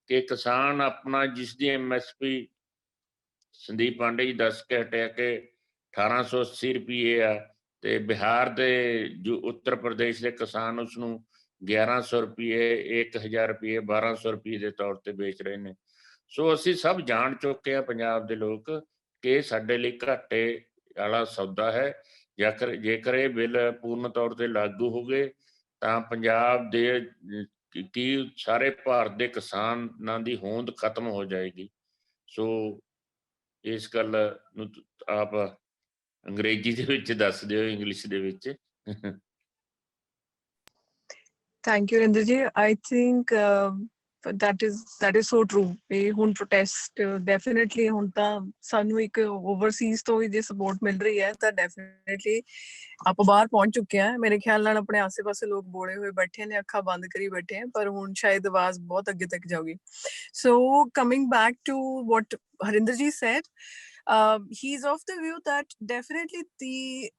ਕਿ ਕਿਸਾਨ ਆਪਣਾ ਜਿਸ ਦੀ MSP ਸੰਦੀਪ ਪਾਂਡੇ ਜੀ ਦੱਸ ਕੇ ਹਟਿਆ ਕਿ 1880 ਰੁਪਏ ਆ, ਤੇ ਬਿਹਾਰ ਦੇ ਜੋ ਉੱਤਰ ਪ੍ਰਦੇਸ਼ ਦੇ ਕਿਸਾਨ ਉਸਨੂੰ 1100 ਰੁਪਏ, 1000 ਰੁਪਏ, 1200 ਰੁਪਏ ਦੇ ਤੌਰ ਤੇ ਵੇਚ ਰਹੇ ਨੇ। ਸੋ ਅਸੀਂ ਸਭ ਜਾਣ ਚੁੱਕੇ ਆ ਪੰਜਾਬ ਦੇ ਲੋਕ ਕਿ ਇਹ ਸਾਡੇ ਲਈ ਘਾਟੇ ਵਾਲਾ ਸੌਦਾ ਹੈ। ਜੇਕਰ ਇਹ ਬਿੱਲ ਪੂਰਨ ਤੌਰ ਤੇ ਲਾਗੂ ਹੋ ਗਏ ਤਾਂ ਪੰਜਾਬ ਦੇ ਕੀ ਸਾਰੇ ਭਾਰਤ ਦੇ ਕਿਸਾਨਾਂ ਦੀ ਹੋਂਦ ਖਤਮ ਹੋ ਜਾਏਗੀ। ਸੋ ਇਸ ਗੱਲ ਨੂੰ ਆਪ ਅੰਗਰੇਜ਼ੀ ਦੇ ਵਿੱਚ ਦੱਸ ਦਿਓ, ਇੰਗਲਿਸ਼ ਦੇ ਵਿੱਚ। Thank you, Rendraji. I think that is so true. ਇਹ ਹੁਣ protest definitely ਹੁਣ ਤਾਂ ਸਾਨੂੰ ਇੱਕ overseas ਤੋਂ ਵੀ ਜੇ support ਮਿਲ ਰਹੀ ਹੈ ਤਾਂ definitely ਆਪਾਂ ਬਾਹਰ ਪਹੁੰਚ ਚੁੱਕੇ ਹਾਂ। ਮੇਰੇ ਖਿਆਲ ਨਾਲ ਆਪਣੇ ਆਸੇ-ਪਾਸੇ ਲੋਕ ਬੋਲੇ ਹੋਏ ਬੈਠੇ ਨੇ, ਅੱਖਾਂ ਬੰਦ ਕਰੀ ਬੈਠੇ ਹੈ, ਪਰ ਹੁਣ ਸ਼ਾਇਦ ਆਵਾਜ਼ ਬਹੁਤ ਅੱਗੇ ਤੱਕ ਜਾਊਗੀ। So coming back to what Harinderji said, he's of the view that definitely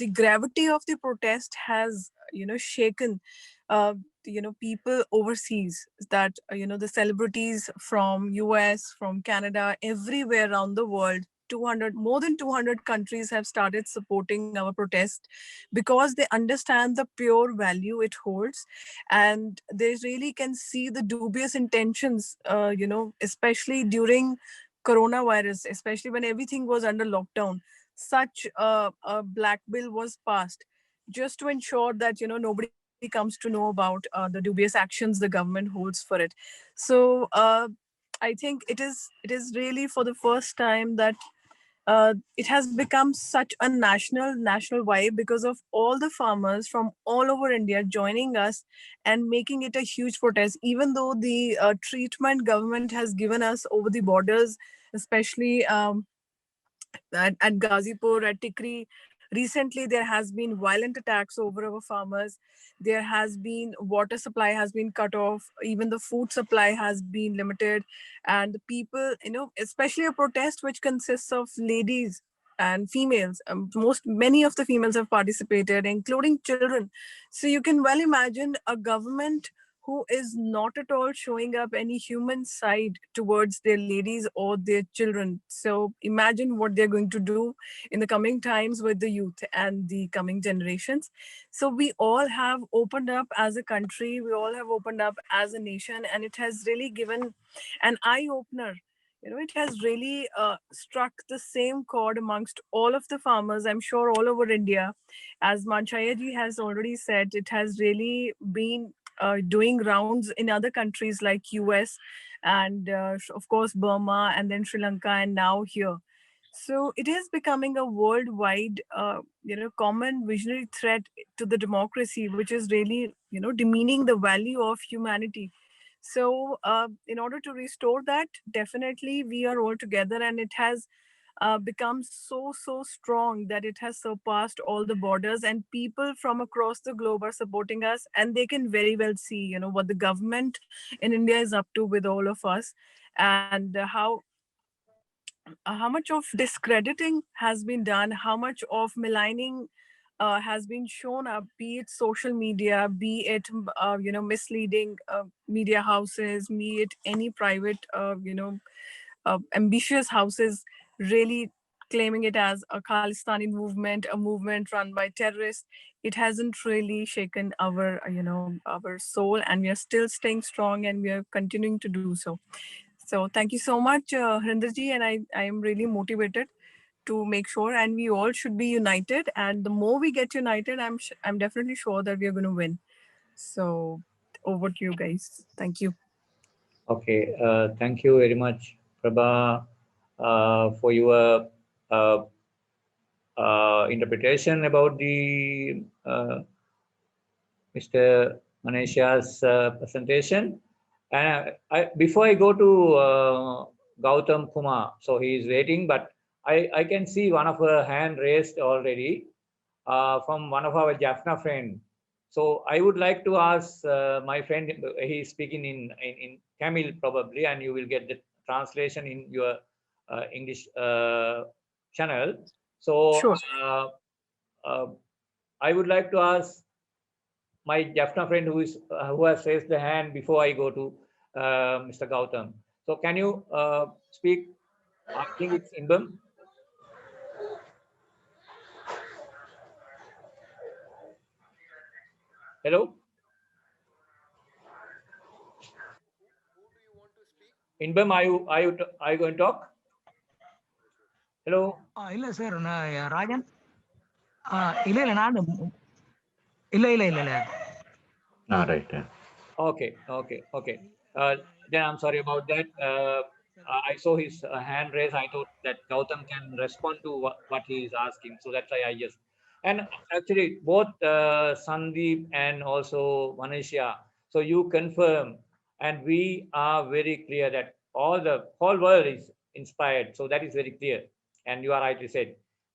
the gravity of the protest has shaken people overseas, that the celebrities from US, from Canada, everywhere around the world, more than 200 countries have started supporting our protest because they understand the pure value it holds, and they really can see the dubious intentions especially during coronavirus, especially when everything was under lockdown. Such a black bill was passed just to ensure that nobody comes to know about the dubious actions the government holds for it. So I think it is really for the first time that it has become such a national vibe because of all the farmers from all over India joining us and making it a huge protest, even though the treatment government has given us over the borders, especially at Ghazipur, at Tikri. Recently, there has been violent attacks over our farmers. There has been water supply has been cut off. Even the food supply has been limited. And the people, especially a protest which consists of ladies and females. Many of the females have participated, including children. So you can well imagine a government who is not at all showing up any human side towards their ladies or their children. So imagine what they're going to do in the coming times with the youth and the coming generations. So we all have opened up as a country, we all have opened up as a nation, and it has really given an eye-opener. It has really struck the same chord amongst all of the farmers, I'm sure all over India. As Manchaya ji has already said, it has really been doing rounds in other countries like US and of course Burma and then Sri Lanka and now here. So it is becoming a worldwide common visionary threat to the democracy, which is really demeaning the value of humanity. So in order to restore that, definitely we are all together, and it has become so strong that it has surpassed all the borders, and people from across the globe are supporting us, and they can very well see what the government in India is up to with all of us, and how much of discrediting has been done, how much of maligning has been shown up, be it social media, be it misleading media houses, be it any private ambitious houses really claiming it as a Khalistani movement, a movement run by terrorists. It hasn't really shaken our our soul, and we are still staying strong, and we are continuing to do so. So thank you so much, Harinderji, and I am really motivated to make sure, and we all should be united. And the more we get united, I'm definitely sure that we are going to win. So over to you guys. Thank you. Okay, thank you very much, Prabha, for your interpretation about the Mr. Manesha's presentation. And before I go to Gautam Kumar, so he is waiting, but I can see one of her hand raised already from one of our Jaffna friend. So I would like to ask my friend, he is speaking in Tamil probably, and you will get the translation in your English channel. So Sure. I would like to ask my Jaffna friend who has raised the hand before I go to Mr. Gautam. So can you speak? I think it's Inbam. Hello? Inbam, are you going to talk? Hello? இல்ல sir நான் ராஜன் இல்ல நான் இல்ல Right. Okay. Then I'm sorry about that. I saw his hand raised. I thought that Gautam can respond to what he is asking. So that's why I just. And actually, both Sandeep and also Manisha. So you confirm, and we are very clear that the whole world is inspired. So that is very clear, and you are rightly said.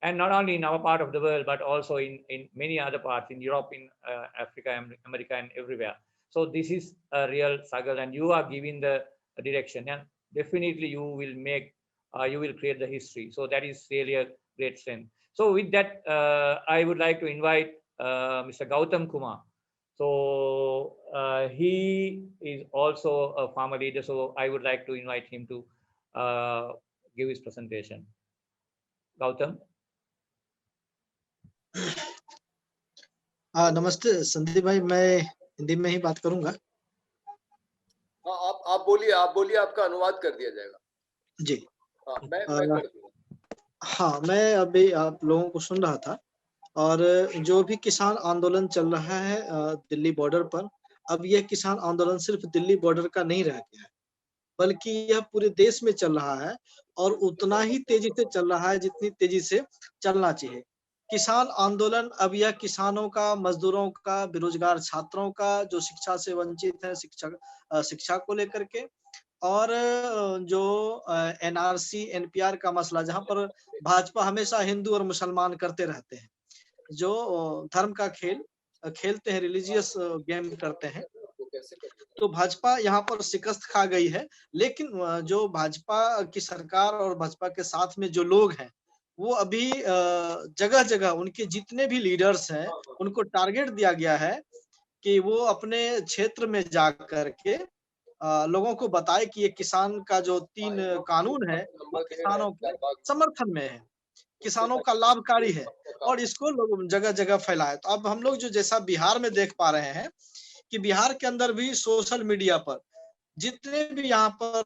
And not only in our part of the world, but also in many other parts, in Europe, in Africa, America, and everywhere. So this is a real struggle, and you are giving the direction, and definitely you will create the history. So that is really a great strength. So with that, I would like to invite Mr. Gautam Kumar. So he is also a farmer leader, so I would like to invite him to give his presentation. Gautam. नमस्ते संदीप भाई, मैं हिंदी में ही बात करूंगा। आप बोलिए, आपका अनुवाद कर दिया जाएगा। जी मैं कर दूंगा। हाँ, मैं अभी आप लोगों को सुन रहा था, और जो भी किसान आंदोलन चल रहा है दिल्ली बॉर्डर पर, अब यह किसान आंदोलन सिर्फ दिल्ली बॉर्डर का नहीं रह गया है, बल्कि यह पूरे देश में चल रहा है, और उतना ही तेजी से चल रहा है जितनी तेजी से चलना चाहिए। किसान आंदोलन अब यह किसानों का, मजदूरों का, बेरोजगार छात्रों का, जो शिक्षा से वंचित है, शिक्षा को लेकर के, और जो एनआरसी एनपीआर का मसला, जहां पर भाजपा हमेशा हिंदू और मुसलमान करते रहते हैं, जो धर्म का खेल खेलते हैं, रिलीजियस गेम करते हैं, तो भाजपा यहाँ पर शिकस्त खा गई है। लेकिन जो भाजपा की सरकार और भाजपा के साथ में जो लोग हैं, वो अभी जगह जगह उनके जितने भी लीडर्स हैं, उनको टारगेट दिया गया है कि वो अपने क्षेत्र में जा करके लोगों को बताए कि ये किसान का जो 3 कानून है, वो किसानों के समर्थन में है, किसानों का लाभकारी है, और इसको लोग जगह जगह फैलाए। तो अब हम लोग जो जैसा बिहार में देख पा रहे हैं कि बिहार के अंदर भी सोशल मीडिया पर जितने भी यहाँ पर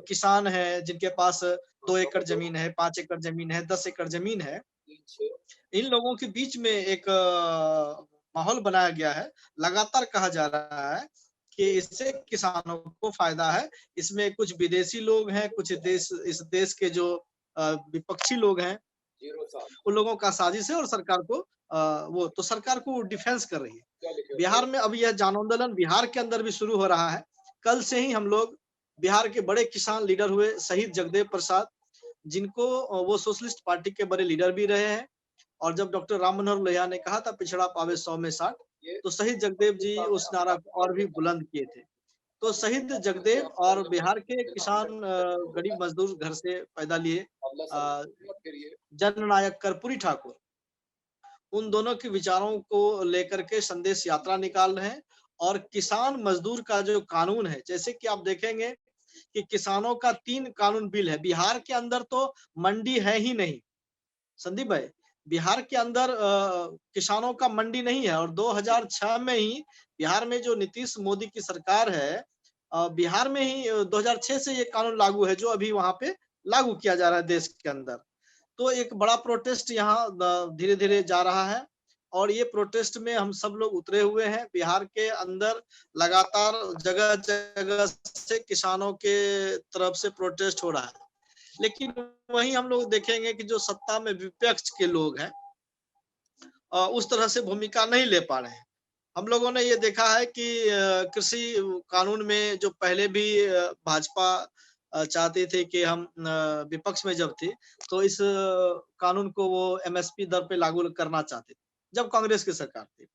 किसान हैं, जिनके पास 2 एकड़ जमीन है, 5 एकड़ जमीन है, 10 एकड़ जमीन है, इन लोगों के बीच में एक माहौल बनाया गया है। लगातार कहा जा रहा है कि इससे किसानों को फायदा है। इसमें कुछ विदेशी लोग हैं, कुछ इस देश के जो विपक्षी लोग हैं, उन लोगों का साजिश है, और सरकार को सरकार को डिफेंस कर रही है। बिहार में अब यह जन आंदोलन बिहार के अंदर भी शुरू हो रहा है। कल से ही हम लोग बिहार के बड़े किसान लीडर हुए शहीद जगदेव प्रसाद, जिनको वो सोशलिस्ट पार्टी के बड़े लीडर भी रहे हैं, और जब डॉक्टर राम मनोहर लोहिया ने कहा था पिछड़ा पावे 100 में 60, तो शहीद जगदेव जी उस नारा को और भी बुलंद किए थे। तो शहीद जगदेव और बिहार के किसान गरीब मजदूर घर से पैदा लिए जननायक कर्पूरी ठाकुर, उन दोनों के विचारों को लेकर के संदेश यात्रा निकाल रहे हैं। और किसान मजदूर का जो कानून है, जैसे कि आप देखेंगे कि किसानों का 3 कानून बिल है। बिहार के अंदर तो मंडी है ही नहीं संदीप भाई, बिहार के अंदर किसानों का मंडी नहीं है। और 2006 में ही बिहार में जो नीतीश मोदी की सरकार है, बिहार में ही 2006 से ये कानून लागू है, जो अभी वहां पे लागू किया जा रहा है देश के अंदर। तो एक बड़ा प्रोटेस्ट यहाँ धीरे धीरे जा रहा है, और ये प्रोटेस्ट में हम सब लोग उतरे हुए हैं। बिहार के अंदर लगातार जगह जगह से किसानों के तरफ से प्रोटेस्ट हो रहा है। लेकिन वहीं हम लोग देखेंगे कि जो सत्ता में विपक्ष के लोग हैं, उस तरह से भूमिका नहीं ले पा रहे हैं। हम लोगों ने ये देखा है कि कृषि कानून में जो पहले भी भाजपा चाहती थी कि हम विपक्ष में जब थी, तो इस कानून को वो एमएसपी दर पे लागू करना चाहते थे, जब कांग्रेस की सरकार थी।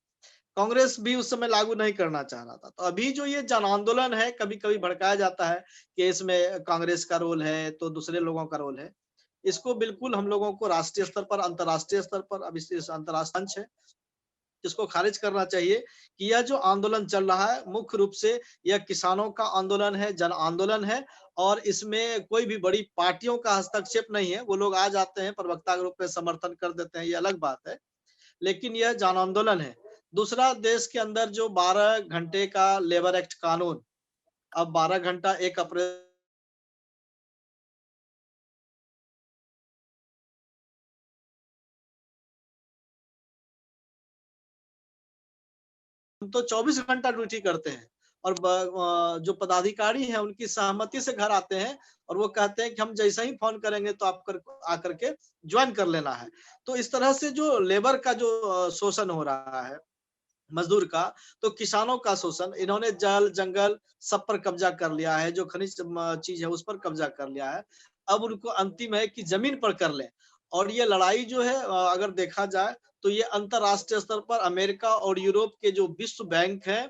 कांग्रेस भी उस समय लागू नहीं करना चाह रहा था। तो अभी जो ये जन आंदोलन है, कभी कभी भड़काया जाता है कि इसमें कांग्रेस का रोल है, तो दूसरे लोगों का रोल है। इसको बिल्कुल हम लोगों को राष्ट्रीय स्तर पर, अंतर्राष्ट्रीय स्तर पर, अब इस अंतर्राष्ट्रीय मंच है, इसको खारिज करना चाहिए कि यह जो आंदोलन चल रहा है, मुख्य रूप से यह किसानों का आंदोलन है, जन आंदोलन है। और इसमें कोई भी बड़ी पार्टियों का हस्तक्षेप नहीं है। वो लोग आ जाते हैं, प्रवक्ता के रूप में समर्थन कर देते हैं, ये अलग बात है, लेकिन यह जन आंदोलन है। दूसरा, देश के अंदर जो 12 घंटे का लेबर एक्ट कानून, अब 12 घंटा 1 अप्रैल तो 24 घंटा ड्यूटी करते हैं। और जो पदाधिकारी हैं, उनकी सहमति से घर आते हैं, और वो कहते हैं कि हम जैसा ही फोन करेंगे तो आप आकर के ज्वाइन कर लेना है। तो इस तरह से जो लेबर का जो शोषण हो रहा है, मजदूर का, तो किसानों का शोषण, इन्होंने जल जंगल सब पर कब्जा कर लिया है। जो खनिज चीज है, उस पर कब्जा कर लिया है। अब उनको अंतिम है कि जमीन पर कर लें। और ये लड़ाई जो है, अगर देखा जाए तो ये अंतरराष्ट्रीय स्तर पर अमेरिका और यूरोप के जो विश्व बैंक है,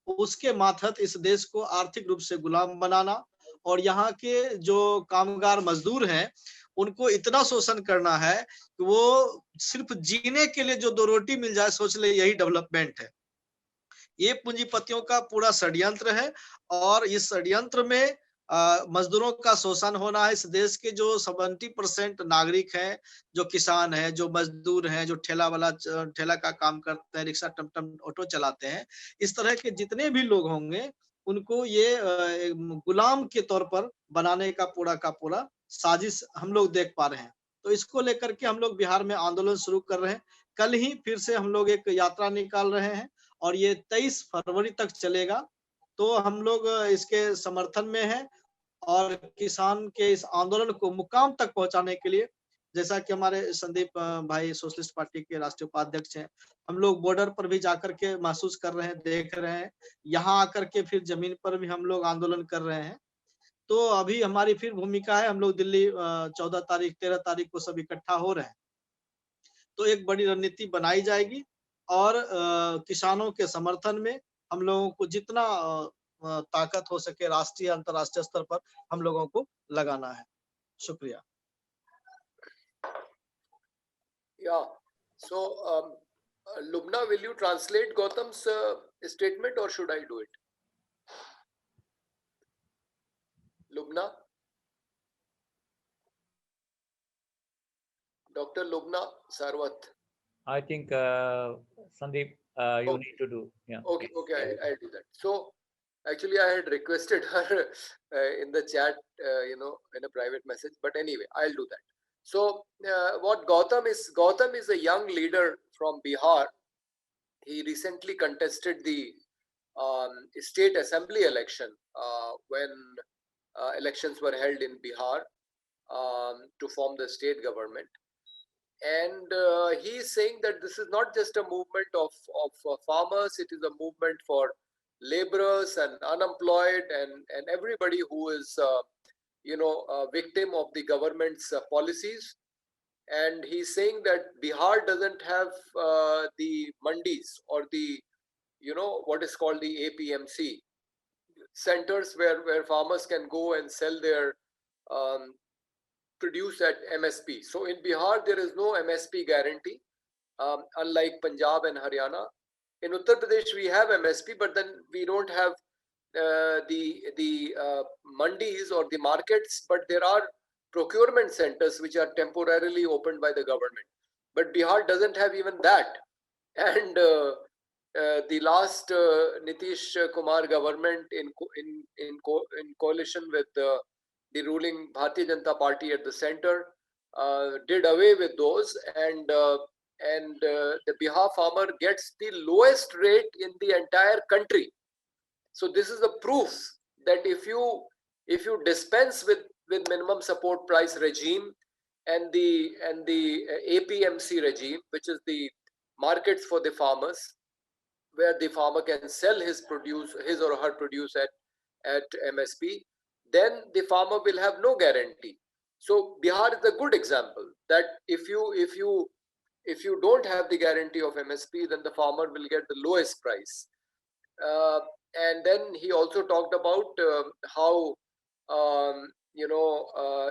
उसके मातहत इस देश को आर्थिक रूप से गुलाम बनाना, और यहाँ के जो कामगार मजदूर हैं, उनको इतना शोषण करना है कि वो सिर्फ जीने के लिए जो 2 रोटी मिल जाए, सोच ले यही डेवलपमेंट है। ये पूंजीपतियों का पूरा षड्यंत्र है। और इस षड्यंत्र में मजदूरों का शोषण होना है। इस देश के जो 70% नागरिक हैं, जो किसान हैं, जो मजदूर हैं, जो ठेला का काम करते हैं, रिक्शा, टमटम, ऑटो चलाते हैं, इस तरह के जितने भी लोग होंगे, उनको ये गुलाम के तौर पर बनाने का पूरा साजिश हम लोग देख पा रहे हैं। तो इसको लेकर के हम लोग बिहार में आंदोलन शुरू कर रहे हैं। कल ही फिर से हम लोग एक यात्रा निकाल रहे हैं, और ये 23 फरवरी तक चलेगा। तो हम लोग इसके समर्थन में हैं, और किसान के इस आंदोलन को मुकाम तक पहुंचाने के लिए, जैसा कि हमारे संदीप भाई सोशलिस्ट पार्टी के राष्ट्रीय उपाध्यक्ष हैं, हम लोग बॉर्डर पर भी जाकर के महसूस कर रहे हैं, देख रहे हैं। यहाँ आकर के फिर जमीन पर भी हम लोग आंदोलन कर रहे हैं। तो अभी हमारी फिर भूमिका है, हम लोग दिल्ली 14 तारीख 13 तारीख को सब इकट्ठा हो रहे हैं। तो एक बड़ी रणनीति बनाई जाएगी, और किसानों के समर्थन में हम लोगों को जितना ताकत हो सके राष्ट्रीय अंतर्राष्ट्रीय स्तर पर हम लोगों को लगाना है। शुक्रिया। Yeah. So, Lubna, will you translate Gautam's statement, or should I do it? Lubna? Dr. Lubna Sarwat. I think Sandeep, you need to do. Yeah. Okay, I'll do that. So, actually, I had requested her in the chat, in a private message. But anyway, I'll do that. So, what Gautam is a young leader from Bihar. He recently contested the state assembly election when elections were held in Bihar to form the state government. And he is saying that this is not just a movement of farmers, it is a movement for laborers and unemployed and everybody who is a victim of the government's policies. And he's saying that Bihar doesn't have the mandis, or the what is called the APMC centers where farmers can go and sell their produce at MSP. So in Bihar there is no MSP guarantee. unlike Punjab and Haryana. In Uttar Pradesh, we have MSP, but then we don't have the mandis or the markets, but there are procurement centers which are temporarily opened by the government. But Bihar doesn't have even that. And the last Nitish Kumar government in coalition with the ruling Bharatiya Janata Party at the center did away with those, and the Bihar farmer gets the lowest rate in the entire country. So this is the proof that if you dispense with minimum support price regime and the APMC regime, which is the markets for the farmers, where the farmer can sell his or her produce at MSP, then the farmer will have no guarantee. So Bihar is a good example that if you don't have the guarantee of MSP, then the farmer will get the lowest price. And then he also talked about how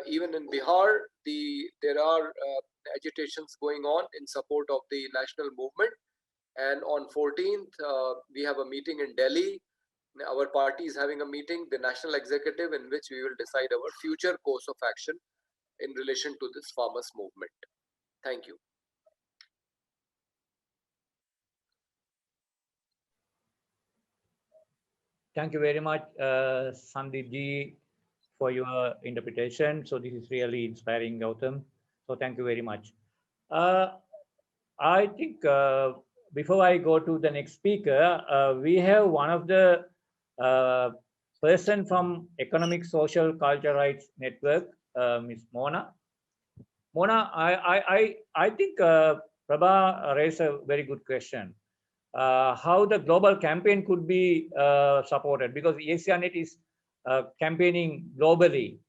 even in Bihar there are agitations going on in support of the national movement. And on 14th, we have a meeting in Delhi. Our party is having a meeting, the national executive, in which we will decide our future course of action in relation to this farmers movement. Thank you. Thank you very much, Sandeep ji, for your interpretation. So this is really inspiring, Gautam. So thank you very much. I think before I go to the next speaker, we have one of the person from Economic, Social, Cultural Rights Network, Ms. Mona. Mona, I think Prabha raised a very good question. How the global campaign could be supported, because AsiaNet is campaigning globally.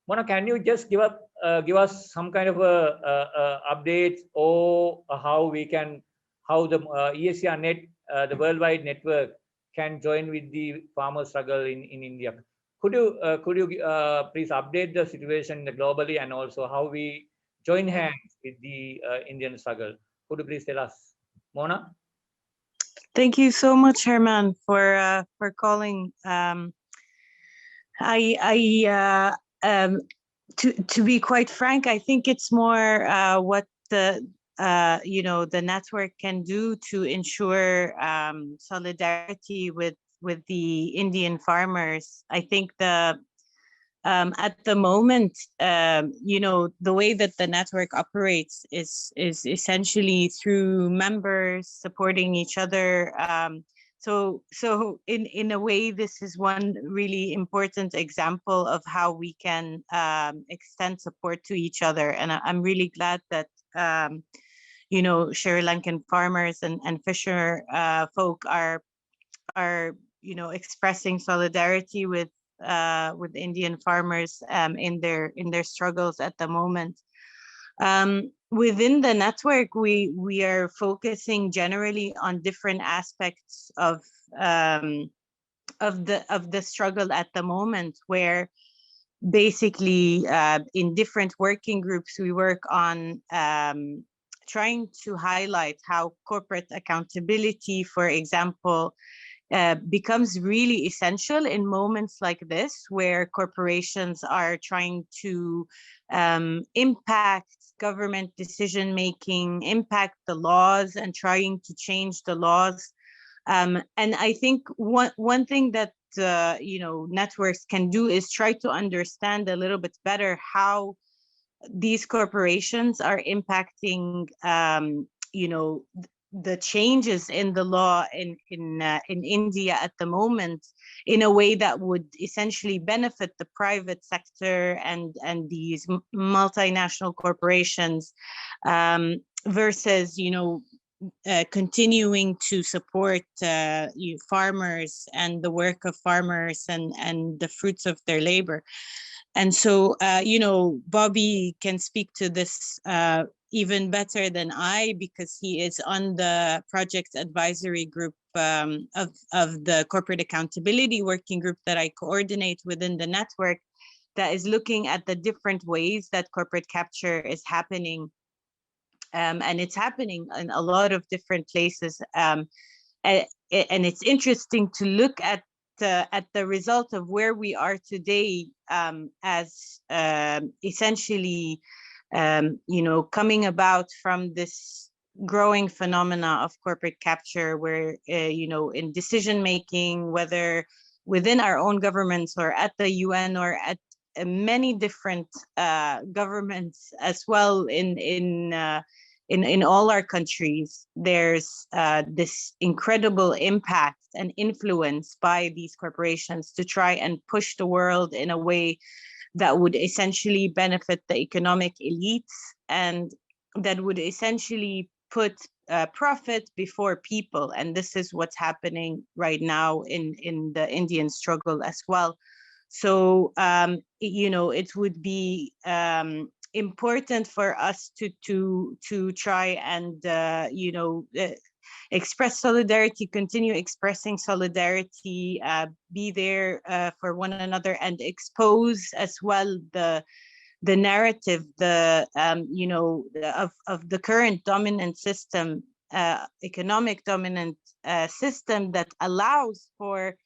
Mona, can you just give us some kind of updates, or how the AsiaNet, the worldwide network, can join with the farmer struggle in India? Could you please update the situation globally, and also how we join hands with the Indian struggle? Could you please tell us, Mona? Thank you so much, Herman, for calling. To be quite frank, I think it's more what the network can do to ensure solidarity with the Indian farmers. I think at the moment, the way that the network operates is essentially through members supporting each other. So in a way, this is one really important example of how we can extend support to each other. And I'm really glad that Sri Lankan farmers and fisher folk are expressing solidarity with Indian farmers in their struggles at the moment. Within the network, we are focusing generally on different aspects of the struggle at the moment, where basically in different working groups we work on trying to highlight how corporate accountability, for example, becomes really essential in moments like this, where corporations are trying to impact government decision making, impact the laws, and trying to change the laws. And I think one thing that networks can do is try to understand a little bit better how these corporations are impacting the changes in the law in India at the moment in a way that would essentially benefit the private sector and these multinational corporations versus continuing to support farmers and the work of farmers and the fruits of their labor. And so Bobby can speak to this even better than I, because he is on the project advisory group of the corporate accountability working group that I coordinate within the network, that is looking at the different ways that corporate capture is happening and it's happening in a lot of different places. And it's interesting to look at the result of where we are today, as essentially, coming about from this growing phenomena of corporate capture, where in decision making, whether within our own governments or at the UN or at many different governments as well, in all our countries, there's this incredible impact and influence by these corporations to try and push the world in a way that would essentially benefit the economic elites, and that would essentially put profit before people. And this is what's happening right now in the Indian struggle as well. So, it would be important for us to try and, express solidarity, continue expressing solidarity, be there for one another, and expose as well the narrative, of the current dominant system, economic dominant system that allows for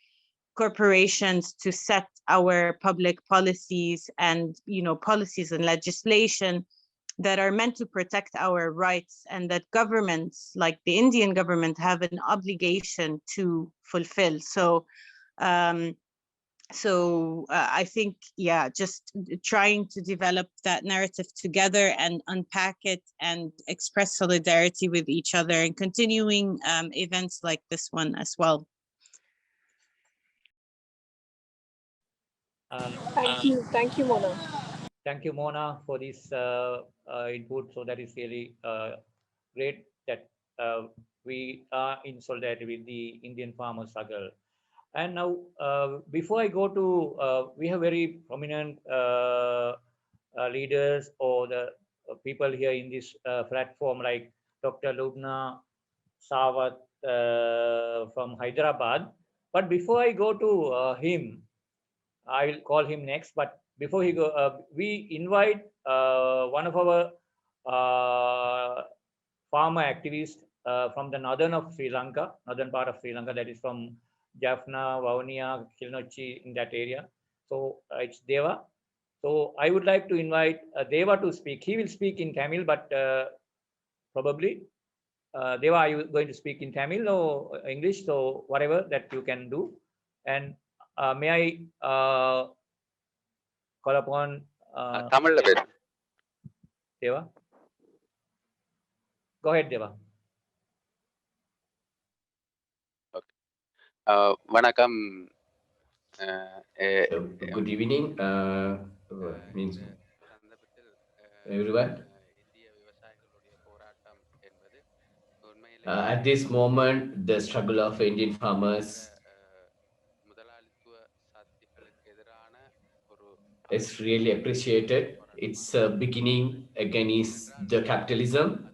corporations to set our public policies and policies and legislation that are meant to protect our rights, and that governments like the Indian government have an obligation to fulfill. So I think, just trying to develop that narrative together and unpack it and express solidarity with each other, and continuing events like this one as well. Thank you, Mona. Thank you, Mona, for this input. So that is really great that we are in solidarity with the Indian farmer struggle. And now, before I go to, we have very prominent leaders or the people here in this platform, like Dr. Lubna Sawat from Hyderabad. But before I go to him, I will call him next. But before he go, we invite one of our farmer activists from the northern part of Sri Lanka, that is from Jaffna, Vavuniya, Kilinochchi, in that area. So it's Deva. So I would like to invite Deva to speak. He will speak in Tamil, but probably Deva, are you going to speak in Tamil or English? So whatever that you can do. And may I call upon Tamil Deva? Go ahead, Deva. Vanakkam. Good evening. Means everyone. At this moment, the struggle of Indian farmers is really appreciated. It's a beginning against the capitalism.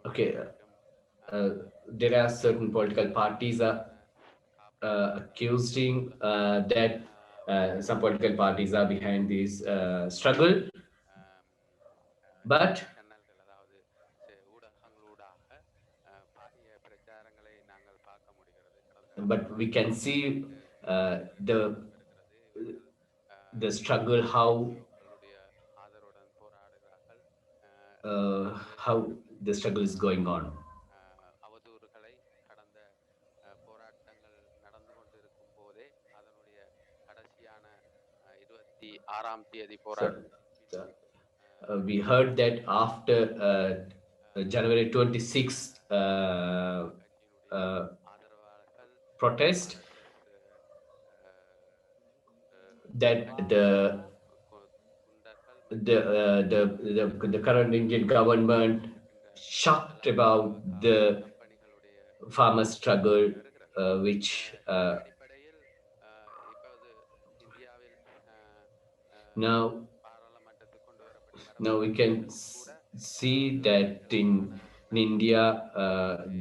Okay, there are certain political parties accusing that some political parties are behind this struggle, but we can see the struggle, how the struggle is going on. We heard that after January 26th protest, that the current Indian government shocked about the farmer struggle, which now we can see that in India,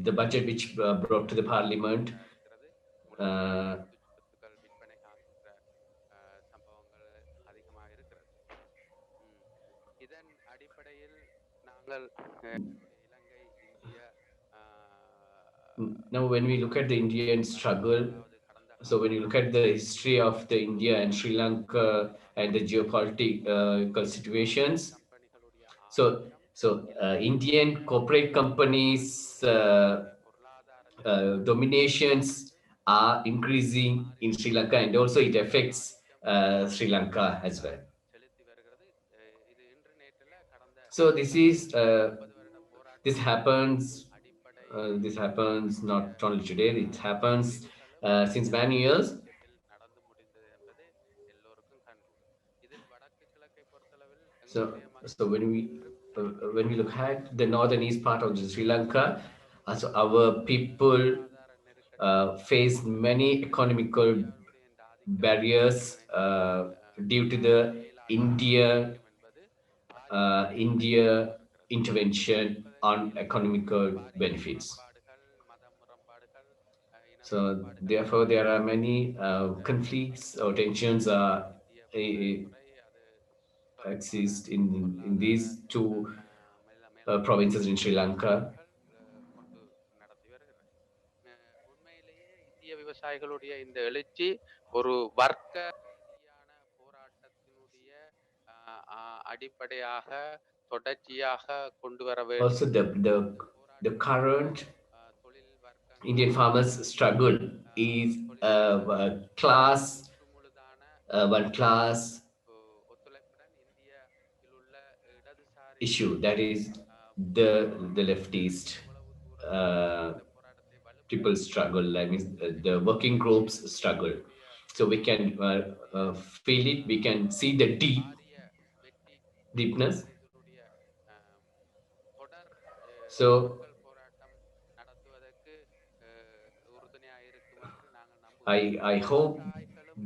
the budget which brought to the parliament Now, when we look at the Indian struggle, so when you look at the history of the India and Sri Lanka and the geopolitical situations, so Indian corporate companies dominations are increasing in Sri Lanka, and also it affects Sri Lanka as well. So this is this happens not only today, it happens since many years. So when we look at the northern east part of Sri Lanka, so our people face many economical barriers due to the India intervention on economical benefits. So therefore, there are many conflicts or tensions exist in these two provinces in Sri Lanka. இந்திய விவசாயிகளுடைய இந்த எழுச்சி ஒரு வர்க்க போராட்டத்தினுடைய அடிப்படையாக தொடர்ச்சியாக கொண்டு வர வேண்டும். Also, the current Indian farmers' struggle is one class issue, that is the leftist people struggle. I mean, the working groups struggle. So we can feel it. We can see the deepness. So I hope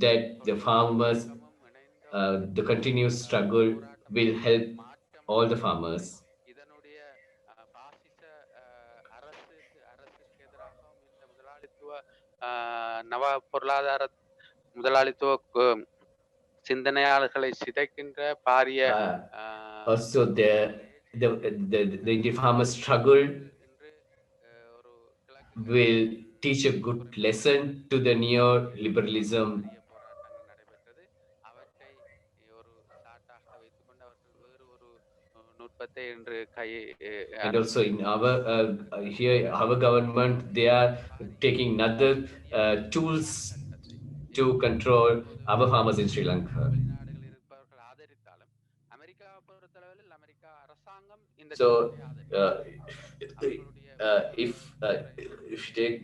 that the farmers, the continuous struggle will help all the farmers. நவ பொருளாதார முதலாளித்துவ சிந்தனையாளர்களை சிதைக்கின்ற பாரிய Also the Indian farmers struggle will teach a good lesson to the neoliberalism. And also in our here our government, they are taking other tools to control our farmers in Sri Lanka. So if you take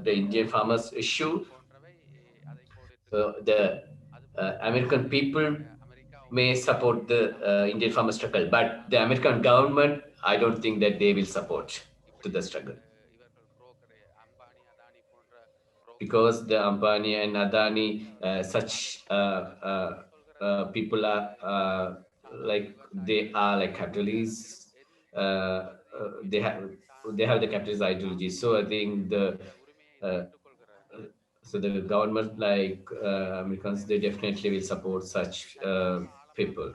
the Indian farmers issue, the American people may support the Indian farmer struggle, but the American government, I don't think that they will support to the struggle, because the Ambani and Adani, such people are like, they are like capitalists. They have the capitalist ideology. So I think so the government, like Americans, they definitely will support such people.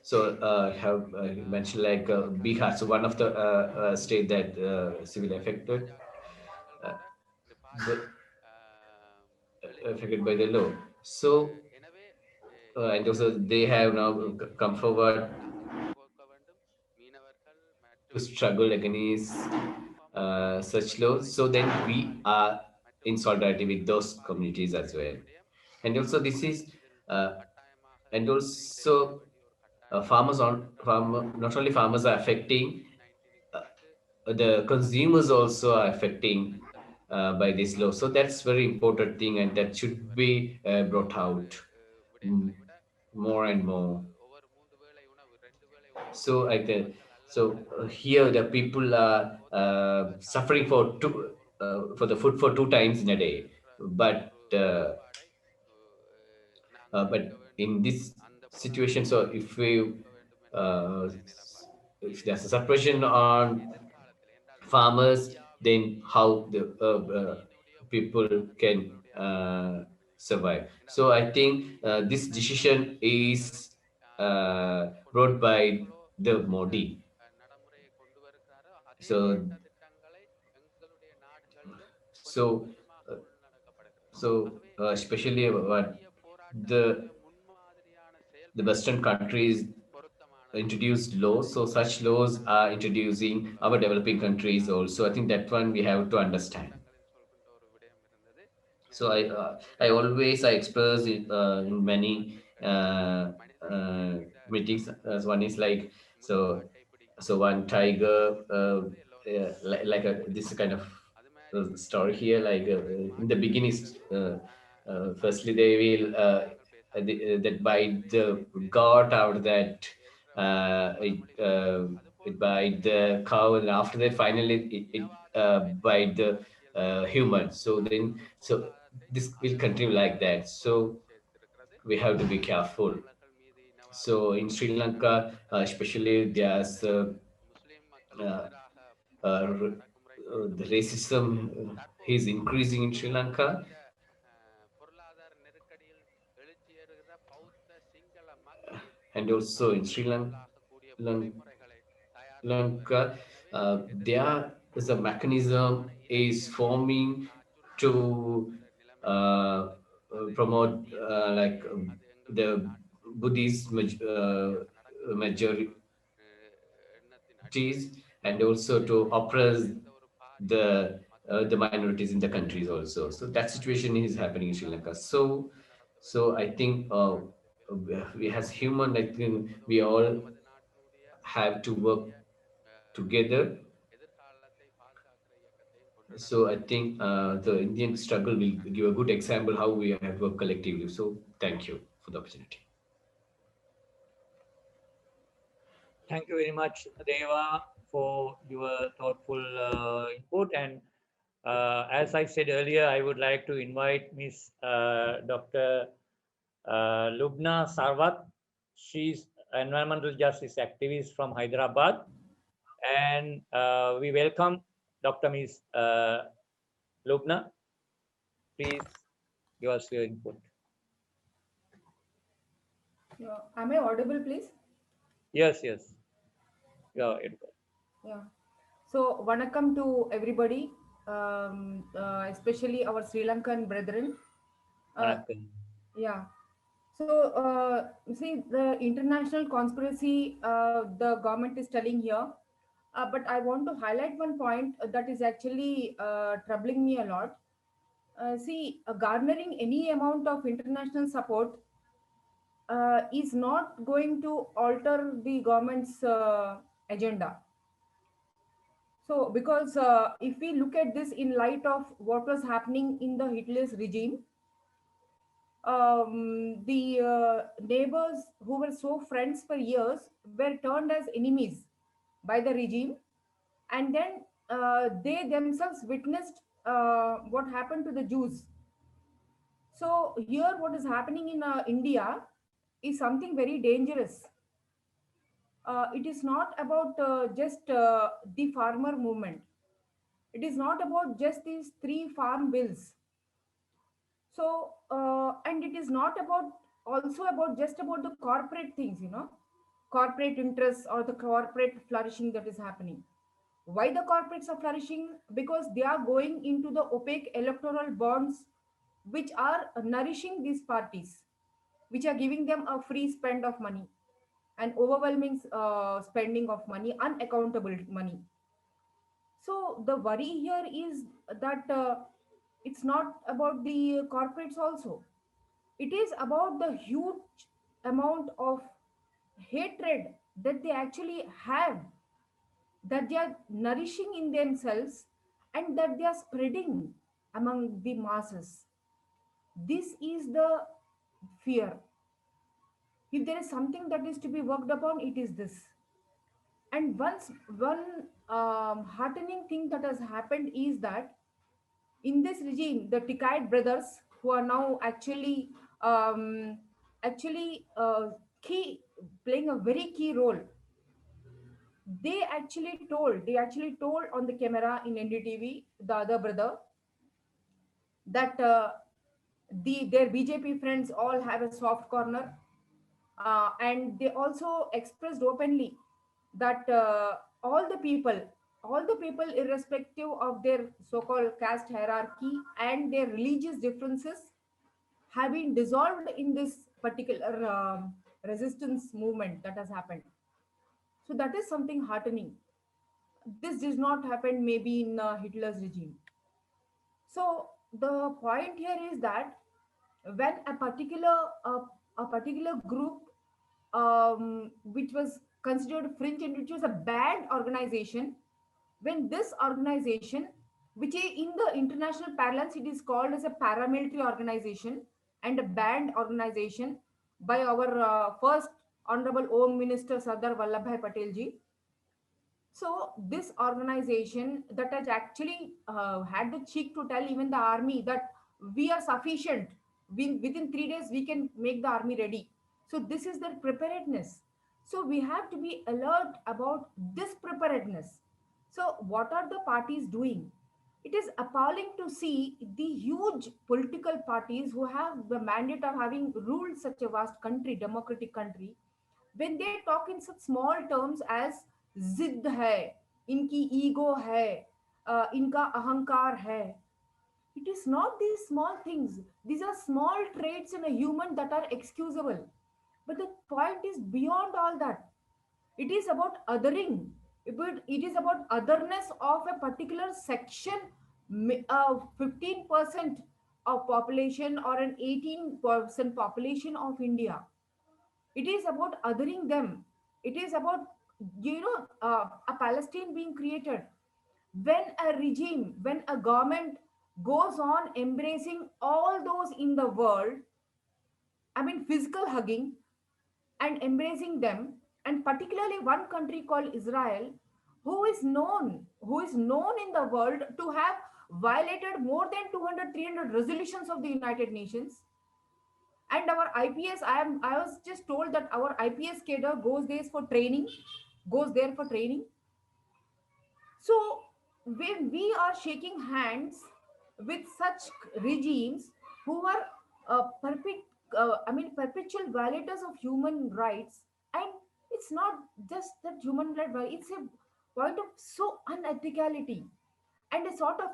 So have mentioned like Bihar, so one of the state that severely affected affected by the law. So and also they have now come forward to struggle against such laws. So then we are in solidarity with those communities as well. And also this is and also farmers not only farmers are affecting, the consumers also are affecting by this law. So that's very important thing, and that should be brought out more and more. So here the people are suffering for the food for 2 times in a day, but in this situation, so if there's a suppression on farmers, then how the people can survive. So I think this decision is brought by the Modi. So so uh, especially what the Western countries introduced laws, so such laws are introducing our developing countries also. I think that one we have to understand. So I always I express it in many meetings. One is like so one tiger like a this kind of story here. Like in the beginning, firstly they will that bite the goat out that it bite the cow, and after that finally it bite the human. So then this will continue like that. So we have to be careful. So in Sri Lanka, especially there's uh, the racism is increasing in Sri Lanka, and also in Lanka, there is a mechanism is forming to promote the Buddhist majorities, and also to oppress the minorities in the countries also. So that situation is happening in Sri Lanka. So I think we as human, I think we all have to work together. So I think the Indian struggle will give a good example how we have worked collectively. So thank you for the opportunity. Thank you very much, Deva, for your thoughtful input. And as I said earlier, I would like to invite Ms. Dr. Lubna Sarwat. She's environmental justice activist from Hyderabad. And we welcome Dr. Ms. Lubna. Please give us your input. Am I audible, please? Yes, yes. Yeah. Yeah. So, vanakkam to everybody, especially our Sri Lankan brethren. Yeah. So, see, the international conspiracy the government is telling here, but I want to highlight one point that is actually troubling me a lot. See, garnering any amount of international support is not going to alter the government's agenda. So, because if we look at this in light of what was happening in the Hitler's regime, the neighbors who were so friends for years were turned as enemies by the regime, and then they themselves witnessed what happened to the Jews. So here what is happening in India is something very dangerous. It is not about just the farmer movement. It is not about just these 3 farm bills. So, and it is not about also about just about the corporate things, corporate interests or the corporate flourishing that is happening. Why the corporates are flourishing? Because they are going into the opaque electoral bonds, which are nourishing these parties, which are giving them a free spend of money, and overwhelming spending of money, unaccountable money. So the worry here is that it's not about the corporates also. It is about the huge amount of hatred that they actually have, that they are nourishing in themselves and that they are spreading among the masses. This is the fear. If there is something that is to be worked upon, it is this. And one heartening thing that has happened is that in this regime, the Tikait brothers, who are now actually key, playing a very key role, they actually told on the camera in NDTV, the other brother, that their BJP friends all have a soft corner, and they also expressed openly that all the people, irrespective of their so-called caste hierarchy and their religious differences, have been dissolved in this particular resistance movement that has happened. So that is something heartening. This did not happen maybe in Hitler's regime. So the point here is that when a particular group, which was considered fringe and which was a banned organization, when this organization, which in the international parlance it is called as a paramilitary organization and a banned organization by our first honorable Home Minister Sardar Vallabhbhai Patel ji. So this organization that has actually had the cheek to tell even the army that we are sufficient. Within 3 days, we can make the army ready. So this is their preparedness. So we have to be alert about this preparedness. So what are the parties doing? It is appalling to see the huge political parties who have the mandate of having ruled such a vast country, democratic country, when they talk in such small terms as जिद है, इनकी ego है, इनका अहंकार है. It is not these small things. These are small traits in a human that are excusable. But the point is beyond all that. It is about othering. It is about otherness of a particular section, 15% of population or an 18% population of India. It is about othering them. It is about, a Palestine being created. When a regime, when a government goes on embracing all those in the world, I mean, physical hugging and embracing them, and particularly one country called Israel, who is known in the world to have violated more than 200, 300 resolutions of the United Nations. And our IPS, I was just told that our IPS cadre goes there for training. So when we are shaking hands with such regimes who are perpetual violators of human rights, and it's not just that human rights, it's a point of so unethicality and a sort of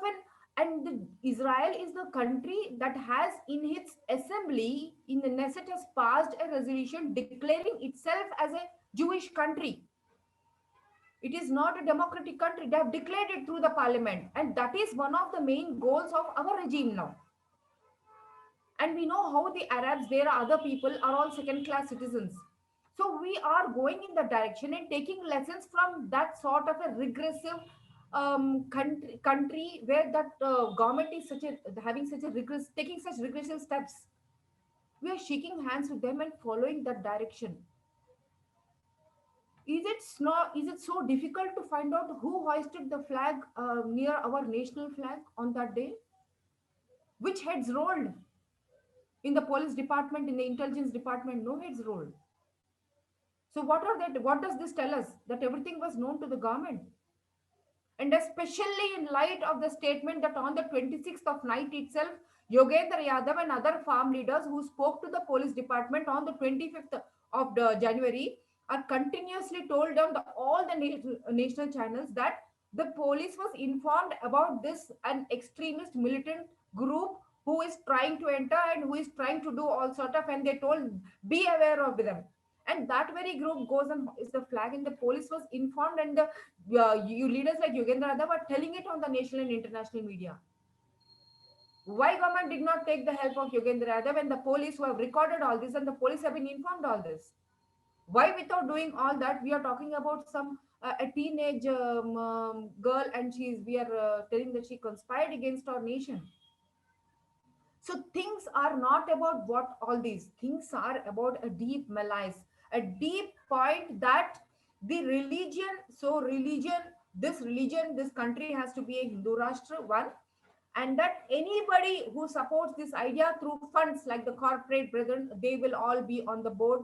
Israel is the country that has in its assembly, in the Knesset, has passed a resolution declaring itself as a Jewish country. It is not a democratic country. They have declared it through the parliament. And that is one of the main goals of our regime now. And we know how the Arabs, there are other people, are all second-class citizens. So we are going in that direction and taking lessons from that sort of a regressive country where that government is taking such regressive steps. We are shaking hands with them and following that direction. Is it so difficult to find out who hoisted the flag near our national flag on that day? Which heads rolled? In the police department, in the intelligence department, no heads rolled. So what does this tell us? That everything was known to the government. And especially in light of the statement that on the 26th of night itself, Yogendra Yadav and other farm leaders who spoke to the police department on the 25th of January are continuously told on all the national channels that the police was informed about this an extremist militant group who is trying to enter and who is trying to do all sort of, and they told, be aware of them. And that very group goes and is the flag, and the police was informed, and the you leaders like Yogendra Yadav are telling it on the national and international media. Why government did not take the help of Yogendra Yadav and the police who have recorded all this, and the police have been informed all this? Why without doing all that, we are talking about some a teenage girl, and we are telling that she conspired against our nation. So things are not about what all these things are about, a deep malice, a deep point that the religion, this country has to be a Hindu Rashtra, one, and that anybody who supports this idea through funds like the corporate brethren, they will all be on the board.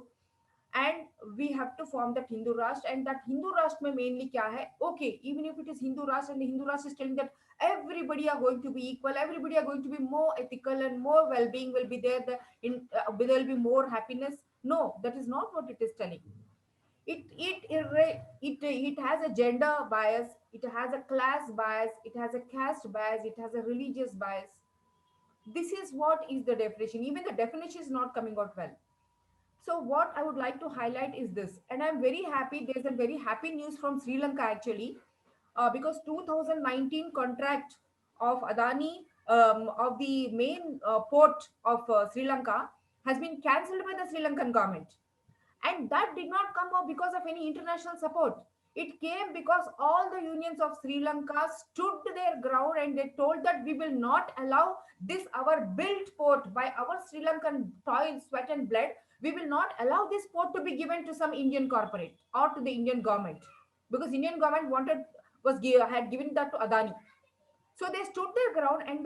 and we have to form that Hindu Rashtra. And that Hindu Rashtra mein mainly kya hai? Okay, even if it is Hindu Rashtra and the Hindu Rashtra is telling that everybody are going to be equal, everybody are going to be more ethical and more well-being will be there, there will be more happiness. No, that is not what it is telling. It has a gender bias, it has a class bias, it has a caste bias, it has a religious bias. This is what is the definition. Even the definition is not coming out well. So what I would like to highlight is this, and I'm very happy. There's a very happy news from Sri Lanka actually, because 2019 contract of Adani of the main port of Sri Lanka has been cancelled by the Sri Lankan government. And that did not come up because of any international support. It came because all the unions of Sri Lanka stood their ground and they told that we will not allow this, our built port by our Sri Lankan toil, sweat and blood. We will not allow this port to be given to some Indian corporate or to the Indian government, because Indian government had given that to Adani. So they stood their ground, and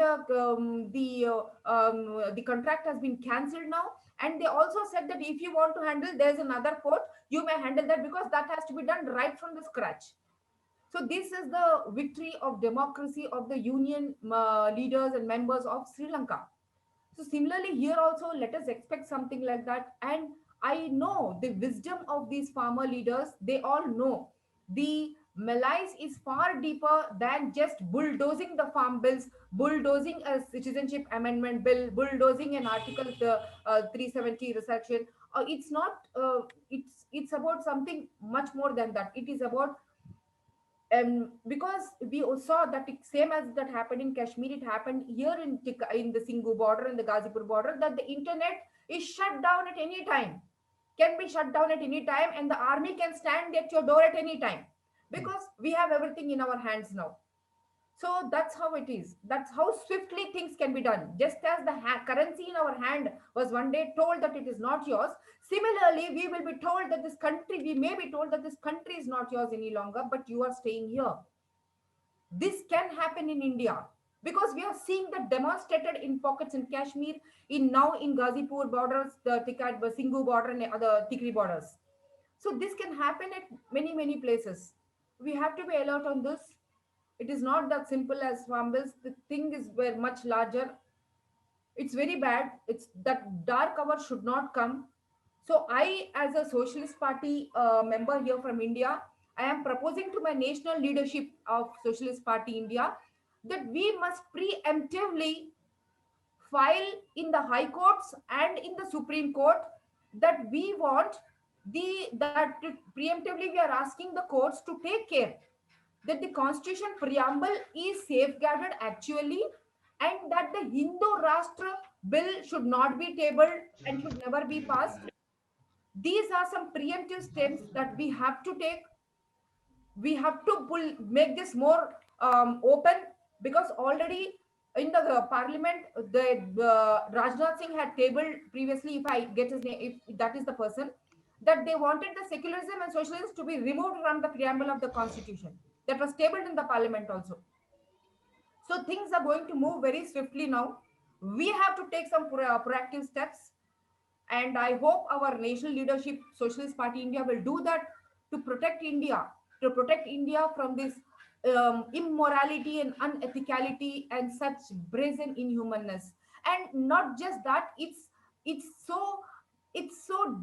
the contract has been cancelled now. And they also said that if you want to handle, there's another port, you may handle that, because that has to be done right from the scratch. So this is the victory of democracy of the union leaders and members of Sri Lanka. So similarly here also, let us expect something like that. And I know the wisdom of these farmer leaders. They all know the malice is far deeper than just bulldozing the farm bills, bulldozing a citizenship amendment bill, bulldozing an article 370 resection. It's not. It's about something much more than that. It is about, because we saw that same as that happened in Kashmir, it happened here in the Singhu border and the Ghazipur border, that the internet is shut down at any time, can be shut down at any time, and the army can stand at your door at any time, because we have everything in our hands now. So that's how it is. That's how swiftly things can be done. Just as the currency in our hand was one day told that it is not yours, similarly, we will be told that this country, we may be told that this country is not yours any longer, but you are staying here. This can happen in India, because we are seeing that demonstrated in pockets in Kashmir, now in Ghazipur borders, the Singhu border and other Tikri borders. So this can happen at many, many places. We have to be alert on this. It is not that simple as farm bills. The thing is very much larger. It's very bad. It's that dark hour should not come. So I, as a Socialist Party member here from India, I am proposing to my national leadership of Socialist Party India that we must preemptively file in the High Courts and in the Supreme Court that we want that preemptively we are asking the courts to take care that the Constitution preamble is safeguarded actually, and that the Hindu Rashtra bill should not be tabled and should never be passed. These are some preemptive steps that we have to take. We have to make this more open, because already in the parliament, Rajnath Singh had tabled previously, if I get his name, if that is the person, that they wanted the secularism and socialism to be removed from the preamble of the Constitution. That was tabled in the parliament also. So things are going to move very swiftly now. We have to take some proactive steps. And I hope our national leadership, Socialist Party India, will do that to protect India from this immorality and unethicality and such brazen inhumanness. And not just that, it's so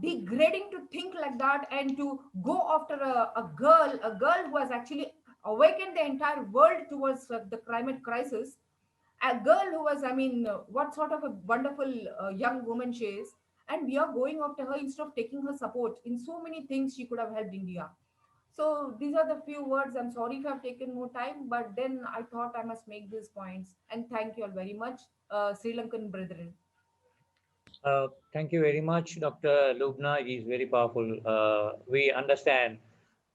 degrading to think like that and to go after a girl who has actually awakened the entire world towards the climate crisis. A girl who was, what sort of a wonderful young woman she is. And we are going after her instead of taking her support in so many things she could have helped India. So these are the few words. I'm sorry if I've taken more time, but then I thought I must make these points. And thank you all very much, Sri Lankan brethren. Thank you very much, Dr. Lubna. It is very powerful. We understand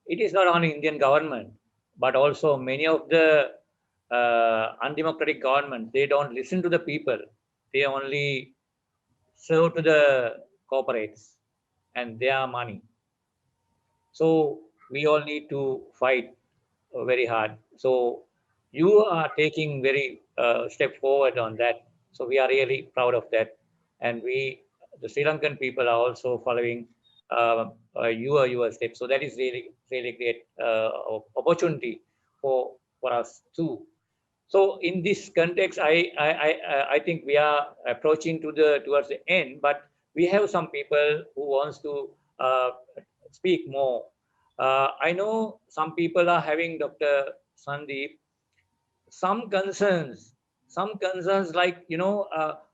it is not only Indian government, but also many of the undemocratic governments, they don't listen to the people. They only serve to the corporates and their money. So we all need to fight very hard. So you are taking very step forward on that. So we are really proud of that. And the Sri Lankan people are also following your step. So that is really great opportunity for us too. So in this context, I think we are approaching towards the end, but we have some people who wants to speak more. I know some people are having, Dr. Sandeep, some concerns like,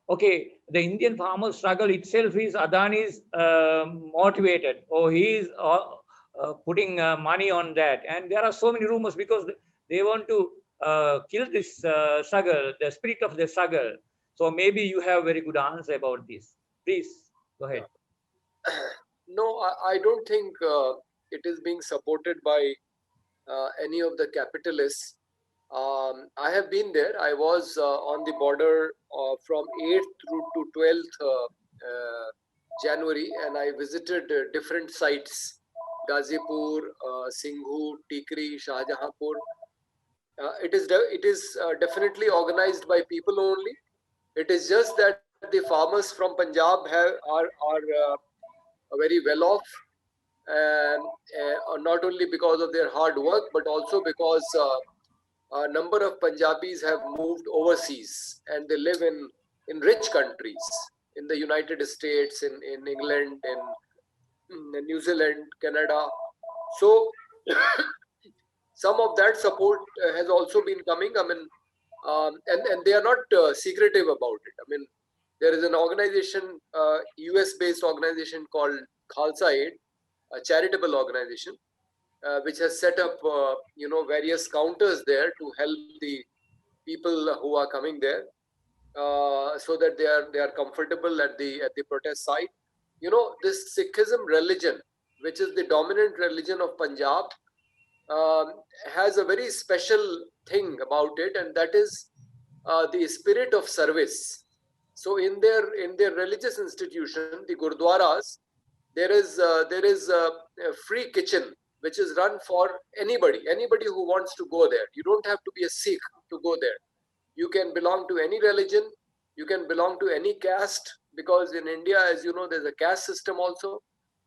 okay, the Indian farmer struggle itself is Adani's motivated, or he is putting money on that. And there are so many rumors because they want to kill this struggle, the spirit of the struggle. So maybe you have very good answer about this. Please go ahead. No, I don't think it is being supported by any of the capitalists. I have been there. I was on the border from 8th through to 12th January, and I visited different sites: Gazipur, Singhu, Tikri, Shahjahanpur. It is definitely organized by people only. It is just that the farmers from Punjab are very well off, and not only because of their hard work, but also because a number of Punjabis have moved overseas and they live in rich countries, in the United States, in England, in New Zealand, Canada. So some of that support has also been coming. I mean, and they are not secretive about it. I mean, there is an organization, US-based organization called Khalsa Aid, a charitable organization, which has set up, various counters there to help the people who are coming there, so that they are comfortable at the protest site. This Sikhism religion, which is the dominant religion of Punjab, has a very special thing about it, and that is the spirit of service. So in their religious institution, the gurdwaras, there is a free kitchen which is run for anybody who wants to go there. You don't have to be a Sikh to go there. You can belong to any religion, you can belong to any caste, because in India, as you know, there's a caste system also,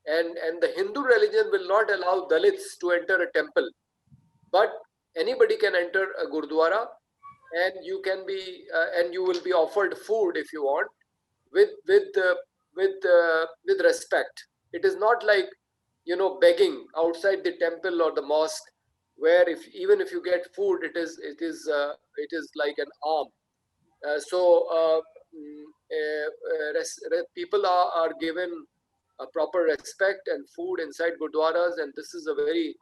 and the Hindu religion will not allow Dalits to enter a temple, but anybody can enter a gurdwara, and you can be and you will be offered food if you want, with respect. It is not like begging outside the temple or the mosque, where even if you get food, it is like an arm. People are given a proper respect and food inside gurdwaras, and this is a very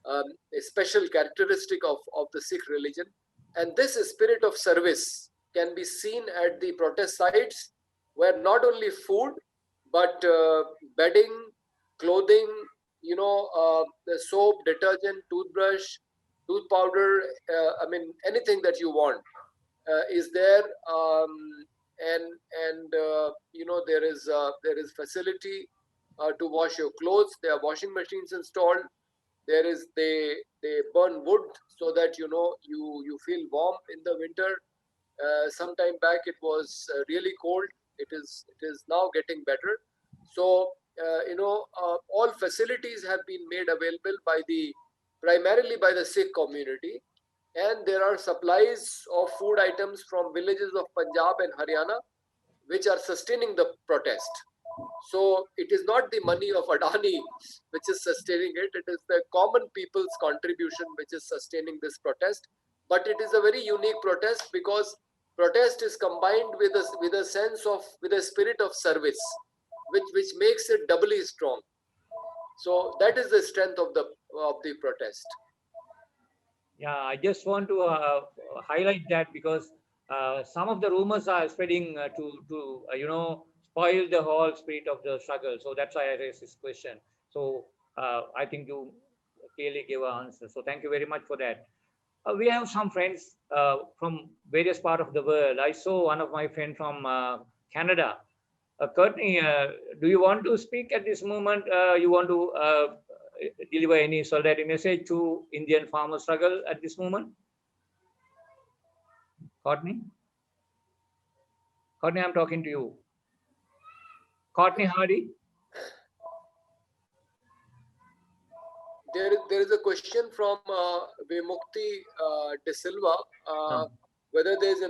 a special characteristic of the Sikh religion. And this spirit of service can be seen at the protest sites, where not only food, but bedding, clothing, the soap, detergent, toothbrush, tooth powder, I mean, anything that you want is there. There is facility to wash your clothes. There are washing machines installed. They burn wood so that you feel warm in the winter. Sometime back it was really cold. It is now getting better. So all facilities have been made available primarily by the Sikh community, and there are supplies of food items from villages of Punjab and Haryana, which are sustaining the protest. So it is not the money of Adani which is sustaining it. It is the common people's contribution which is sustaining this protest. But it is a very unique protest, because protest is combined with a spirit of service, which makes it doubly strong. So that is the strength of the protest. Yeah, I just want to highlight that, because some of the rumors are spreading to spoil the whole spirit of the struggle. So that's why I raised this question. So I think you clearly gave an answer. So thank you very much for that. We have some friends from various parts of the world. I saw one of my friends from Canada. Courtney, do you want to speak at this moment? You want to deliver any solidarity message to Indian farmer struggle at this moment? Courtney? Courtney, I'm talking to you. Courtney Hardy? there is a question from Vimukti De Silva, whether there is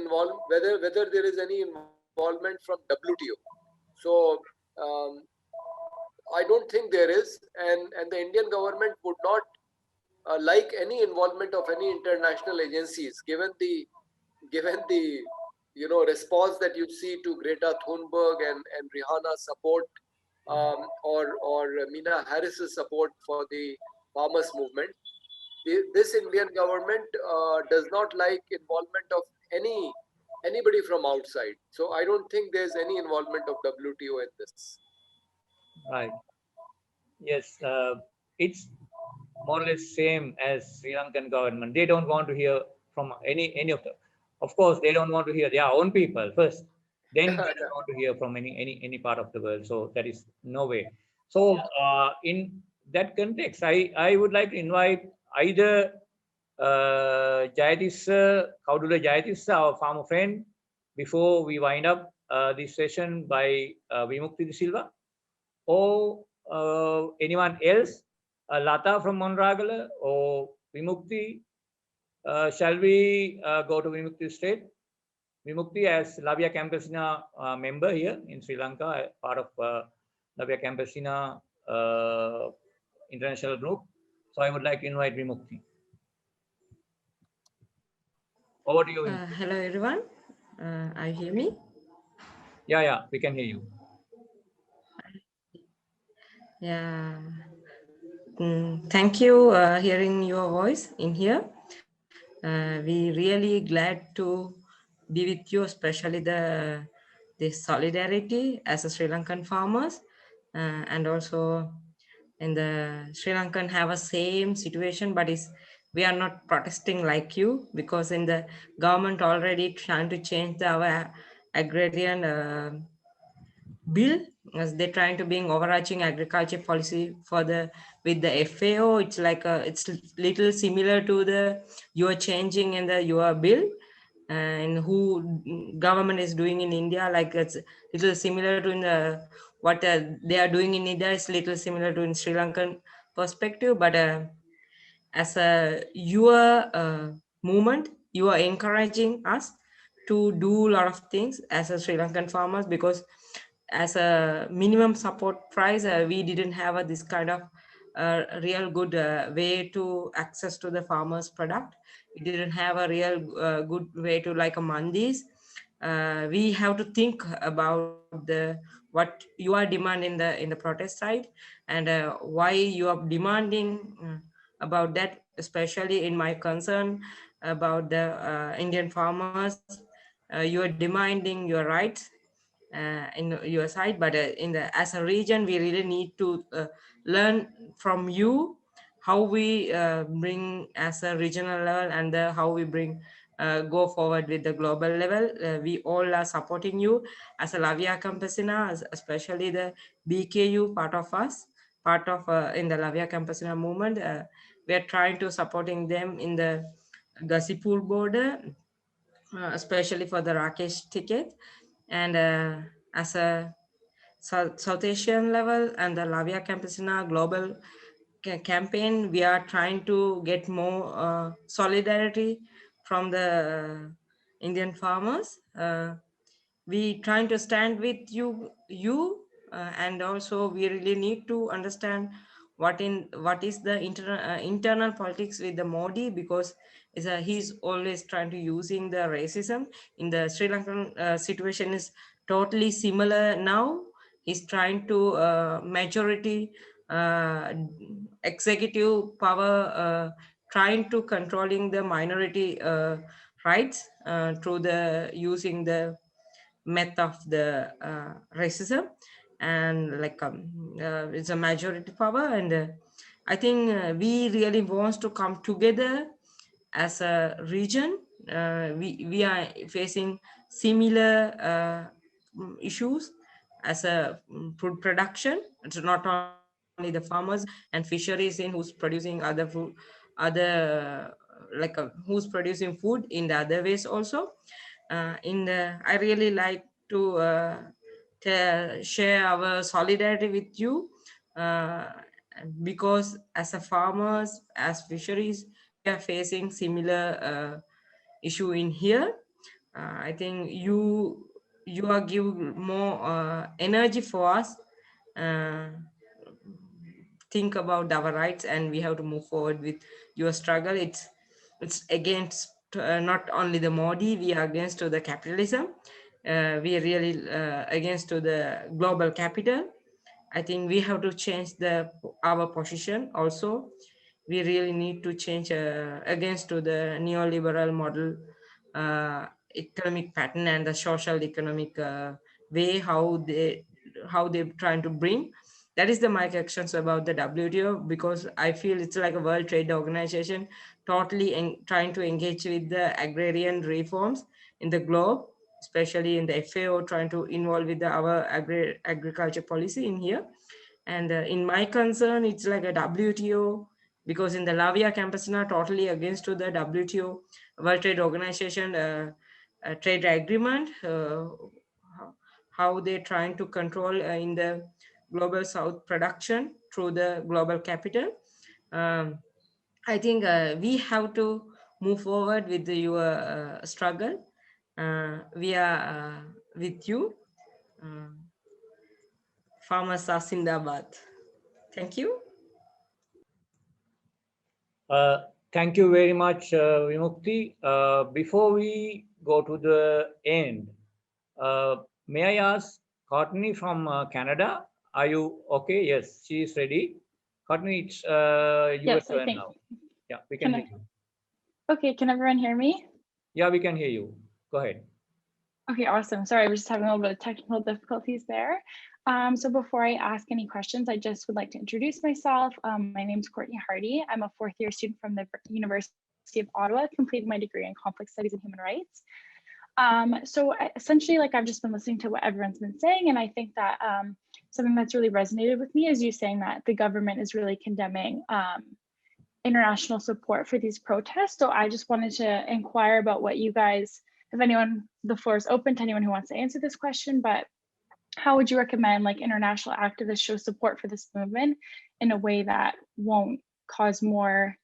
whether there is any involvement from WTO. So I don't think there is, and the Indian government would not like any involvement of any international agencies, given the response that you see to Greta Thunberg and Rihanna's support, or Meena Harris's support for the farmers movement. This Indian government does not like involvement of anybody from outside. So I don't think there's any involvement of WTO in this. Right. Yes, it's more or less same as Sri Lankan government. They don't want to hear from any of them. Of course, they don't want to hear their own people first. Then they don't want to hear from any part of the world. So that is no way. So in that context, I would like to invite either Jayatissa, Kaudula Jayatissa, our farmer friend, before we wind up this session by Vimukti De Silva, or anyone else, Lata from Monragala or Vimukti. Shall we go to Vimukti straight? Vimukti, as Lavia Campesina member here in Sri Lanka, part of Lavia Campesina international group. So I would like to invite Vimukti. Over to you. Hello, everyone. I hear me? Yeah, we can hear you. Yeah. Thank you hearing your voice in here. We really glad to be with you, especially the solidarity as a Sri Lankan farmers, and also in the Sri Lankan have a same situation, but we are not protesting like you, because in the government already trying to change our agrarian bill, as they're trying to bring overarching agriculture policy for with the FAO. It's like it's little similar to the you are changing in the your bill, and who government is doing in India. Like it's little similar to in the what they are doing in India is little similar to in Sri Lankan perspective. But as a your movement, you are encouraging us to do a lot of things as a Sri Lankan farmers, because as a minimum support price, we didn't have this kind of real good way to access to the farmers product. We didn't have a real good way to like a mandis. We have to think about what you are demanding in the protest side, and why you are demanding about that, especially in my concern about the Indian farmers. You are demanding your rights in your side, but as a region, we really need to learn from you how we bring as a regional level, and how we bring go forward with the global level. We all are supporting you as a Lavia Campesina, especially the BKU part of us, part of in the Lavia Campesina movement. We are trying to supporting them in the Gasipur border, especially for the Rakesh ticket. And as a South Asian level and the Lavia Campesina global campaign, we are trying to get more solidarity from the Indian farmers. We trying to stand with you, and also we really need to understand what is the internal politics with the Modi, because he's always trying to using the racism in the Sri Lankan situation is totally similar now. He's trying to majority executive power, trying to controlling the minority rights through the using the method of the racism, and like it's a majority power. And I think we really wants to come together as a region. We are facing similar issues as a food production. It's not only the farmers and fisheries in who's producing other food, other who's producing food in the other ways also. I really like to share our solidarity with you, because as a farmers, as fisheries, we are facing similar issue in here. I think you are giving more energy for us. Think about our rights, and we have to move forward with your struggle. It's against not only the Modi, we are against to the capitalism. We are really against to the global capital. I think we have to change our position also. We really need to change against to the neoliberal model economic pattern and the social economic way how they're trying to bring. That is the my actions about the WTO, because I feel it's like a World Trade Organization totally trying to engage with the agrarian reforms in the globe, especially in the FAO, trying to involve with our agriculture policy in here. And in my concern, it's like a WTO, because in the Lavia campus now totally against to the WTO, World Trade Organization trade agreement, how they're trying to control in the global south production through the global capital. I think we have to move forward with your struggle. We are with you. Farmers are Zindabad. Thank you. Thank you very much, Vimukti. Before we go to the end, may I ask Courtney from Canada, are you okay? Yes, she is ready. Courtney, it's your Yes, I turn think. now. Yeah, we can Can hear you. Okay, can everyone hear me? Yeah, we can hear you. Go ahead. Okay, awesome. Sorry, we're just having a little bit of technical difficulties there. So before I ask any questions, I just would like to introduce myself. My name is Courtney Hardy. I'm a fourth year student from the University of Ottawa, completing my degree in complex studies and human rights. So essentially, like, I've just been listening to what everyone's been saying, and I think that something that's really resonated with me is you saying that the government is really condemning international support for these protests. So I just wanted to inquire about what you guys, if anyone, the floor is open to anyone who wants to answer this question, but how would you recommend like international activists show support for this movement in a way that won't cause more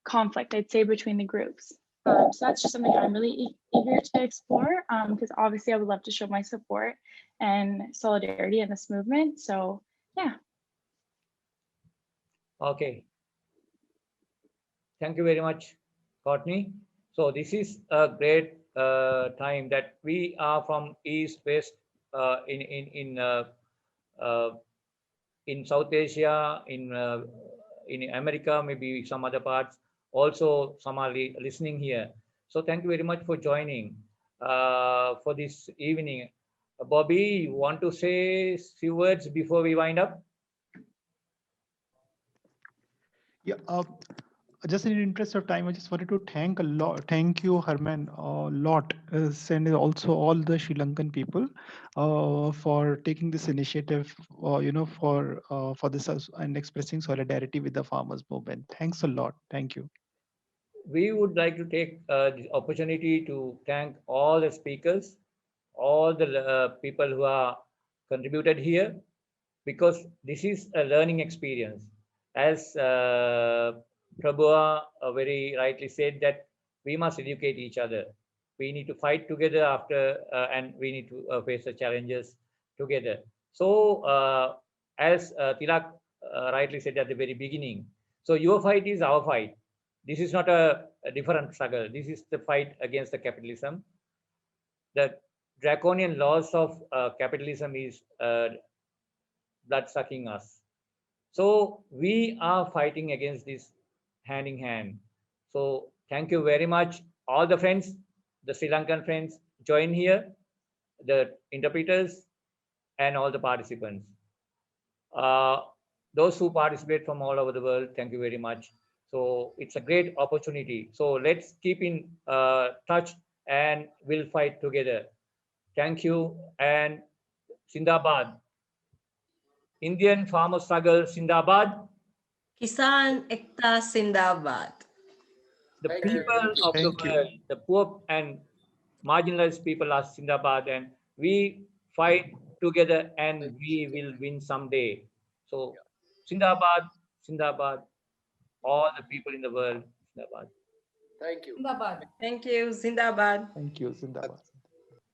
conflict, I'd say, between the groups? So that's just something I'm really eager to explore, because obviously I would love to show my support and solidarity in this movement. So yeah. Okay. Thank you very much, Courtney. So this is a great time that we are from East, West, in South Asia, in America, maybe some other parts. Also, some are listening here. So thank you very much for joining for this evening. Bobby, you want to say a few words before we wind up? Yeah, just in the interest of time, I just wanted to thank you, Herman, a lot, and also all the Sri Lankan people for taking this initiative, for this and expressing solidarity with the farmers movement. Thanks a lot. Thank you. We would like to take the opportunity to thank all the speakers, all the people who are contributed here, because this is a learning experience. As Prabhuva very rightly said, that we must educate each other. We need to fight together after, and we need to face the challenges together. So as Tilak rightly said at the very beginning, so your fight is our fight. This is not a different struggle. This is the fight against the capitalism. The draconian laws of capitalism is blood sucking us. So we are fighting against this hand in hand. So thank you very much. All the friends, the Sri Lankan friends, join here, the interpreters, and all the participants. Those who participate from all over the world, thank you very much. So it's a great opportunity. So let's keep in touch and we'll fight together. Thank you, and Zindabad. Indian farmer struggle, Zindabad. Kisan Ekta Zindabad. The people of the world, the poor and marginalized people are Zindabad, and we fight together and we will win someday. So, Zindabad, Zindabad, all the people in the world, Zindabad. Thank you. Thank you. Zindabad. Thank you, Zindabad.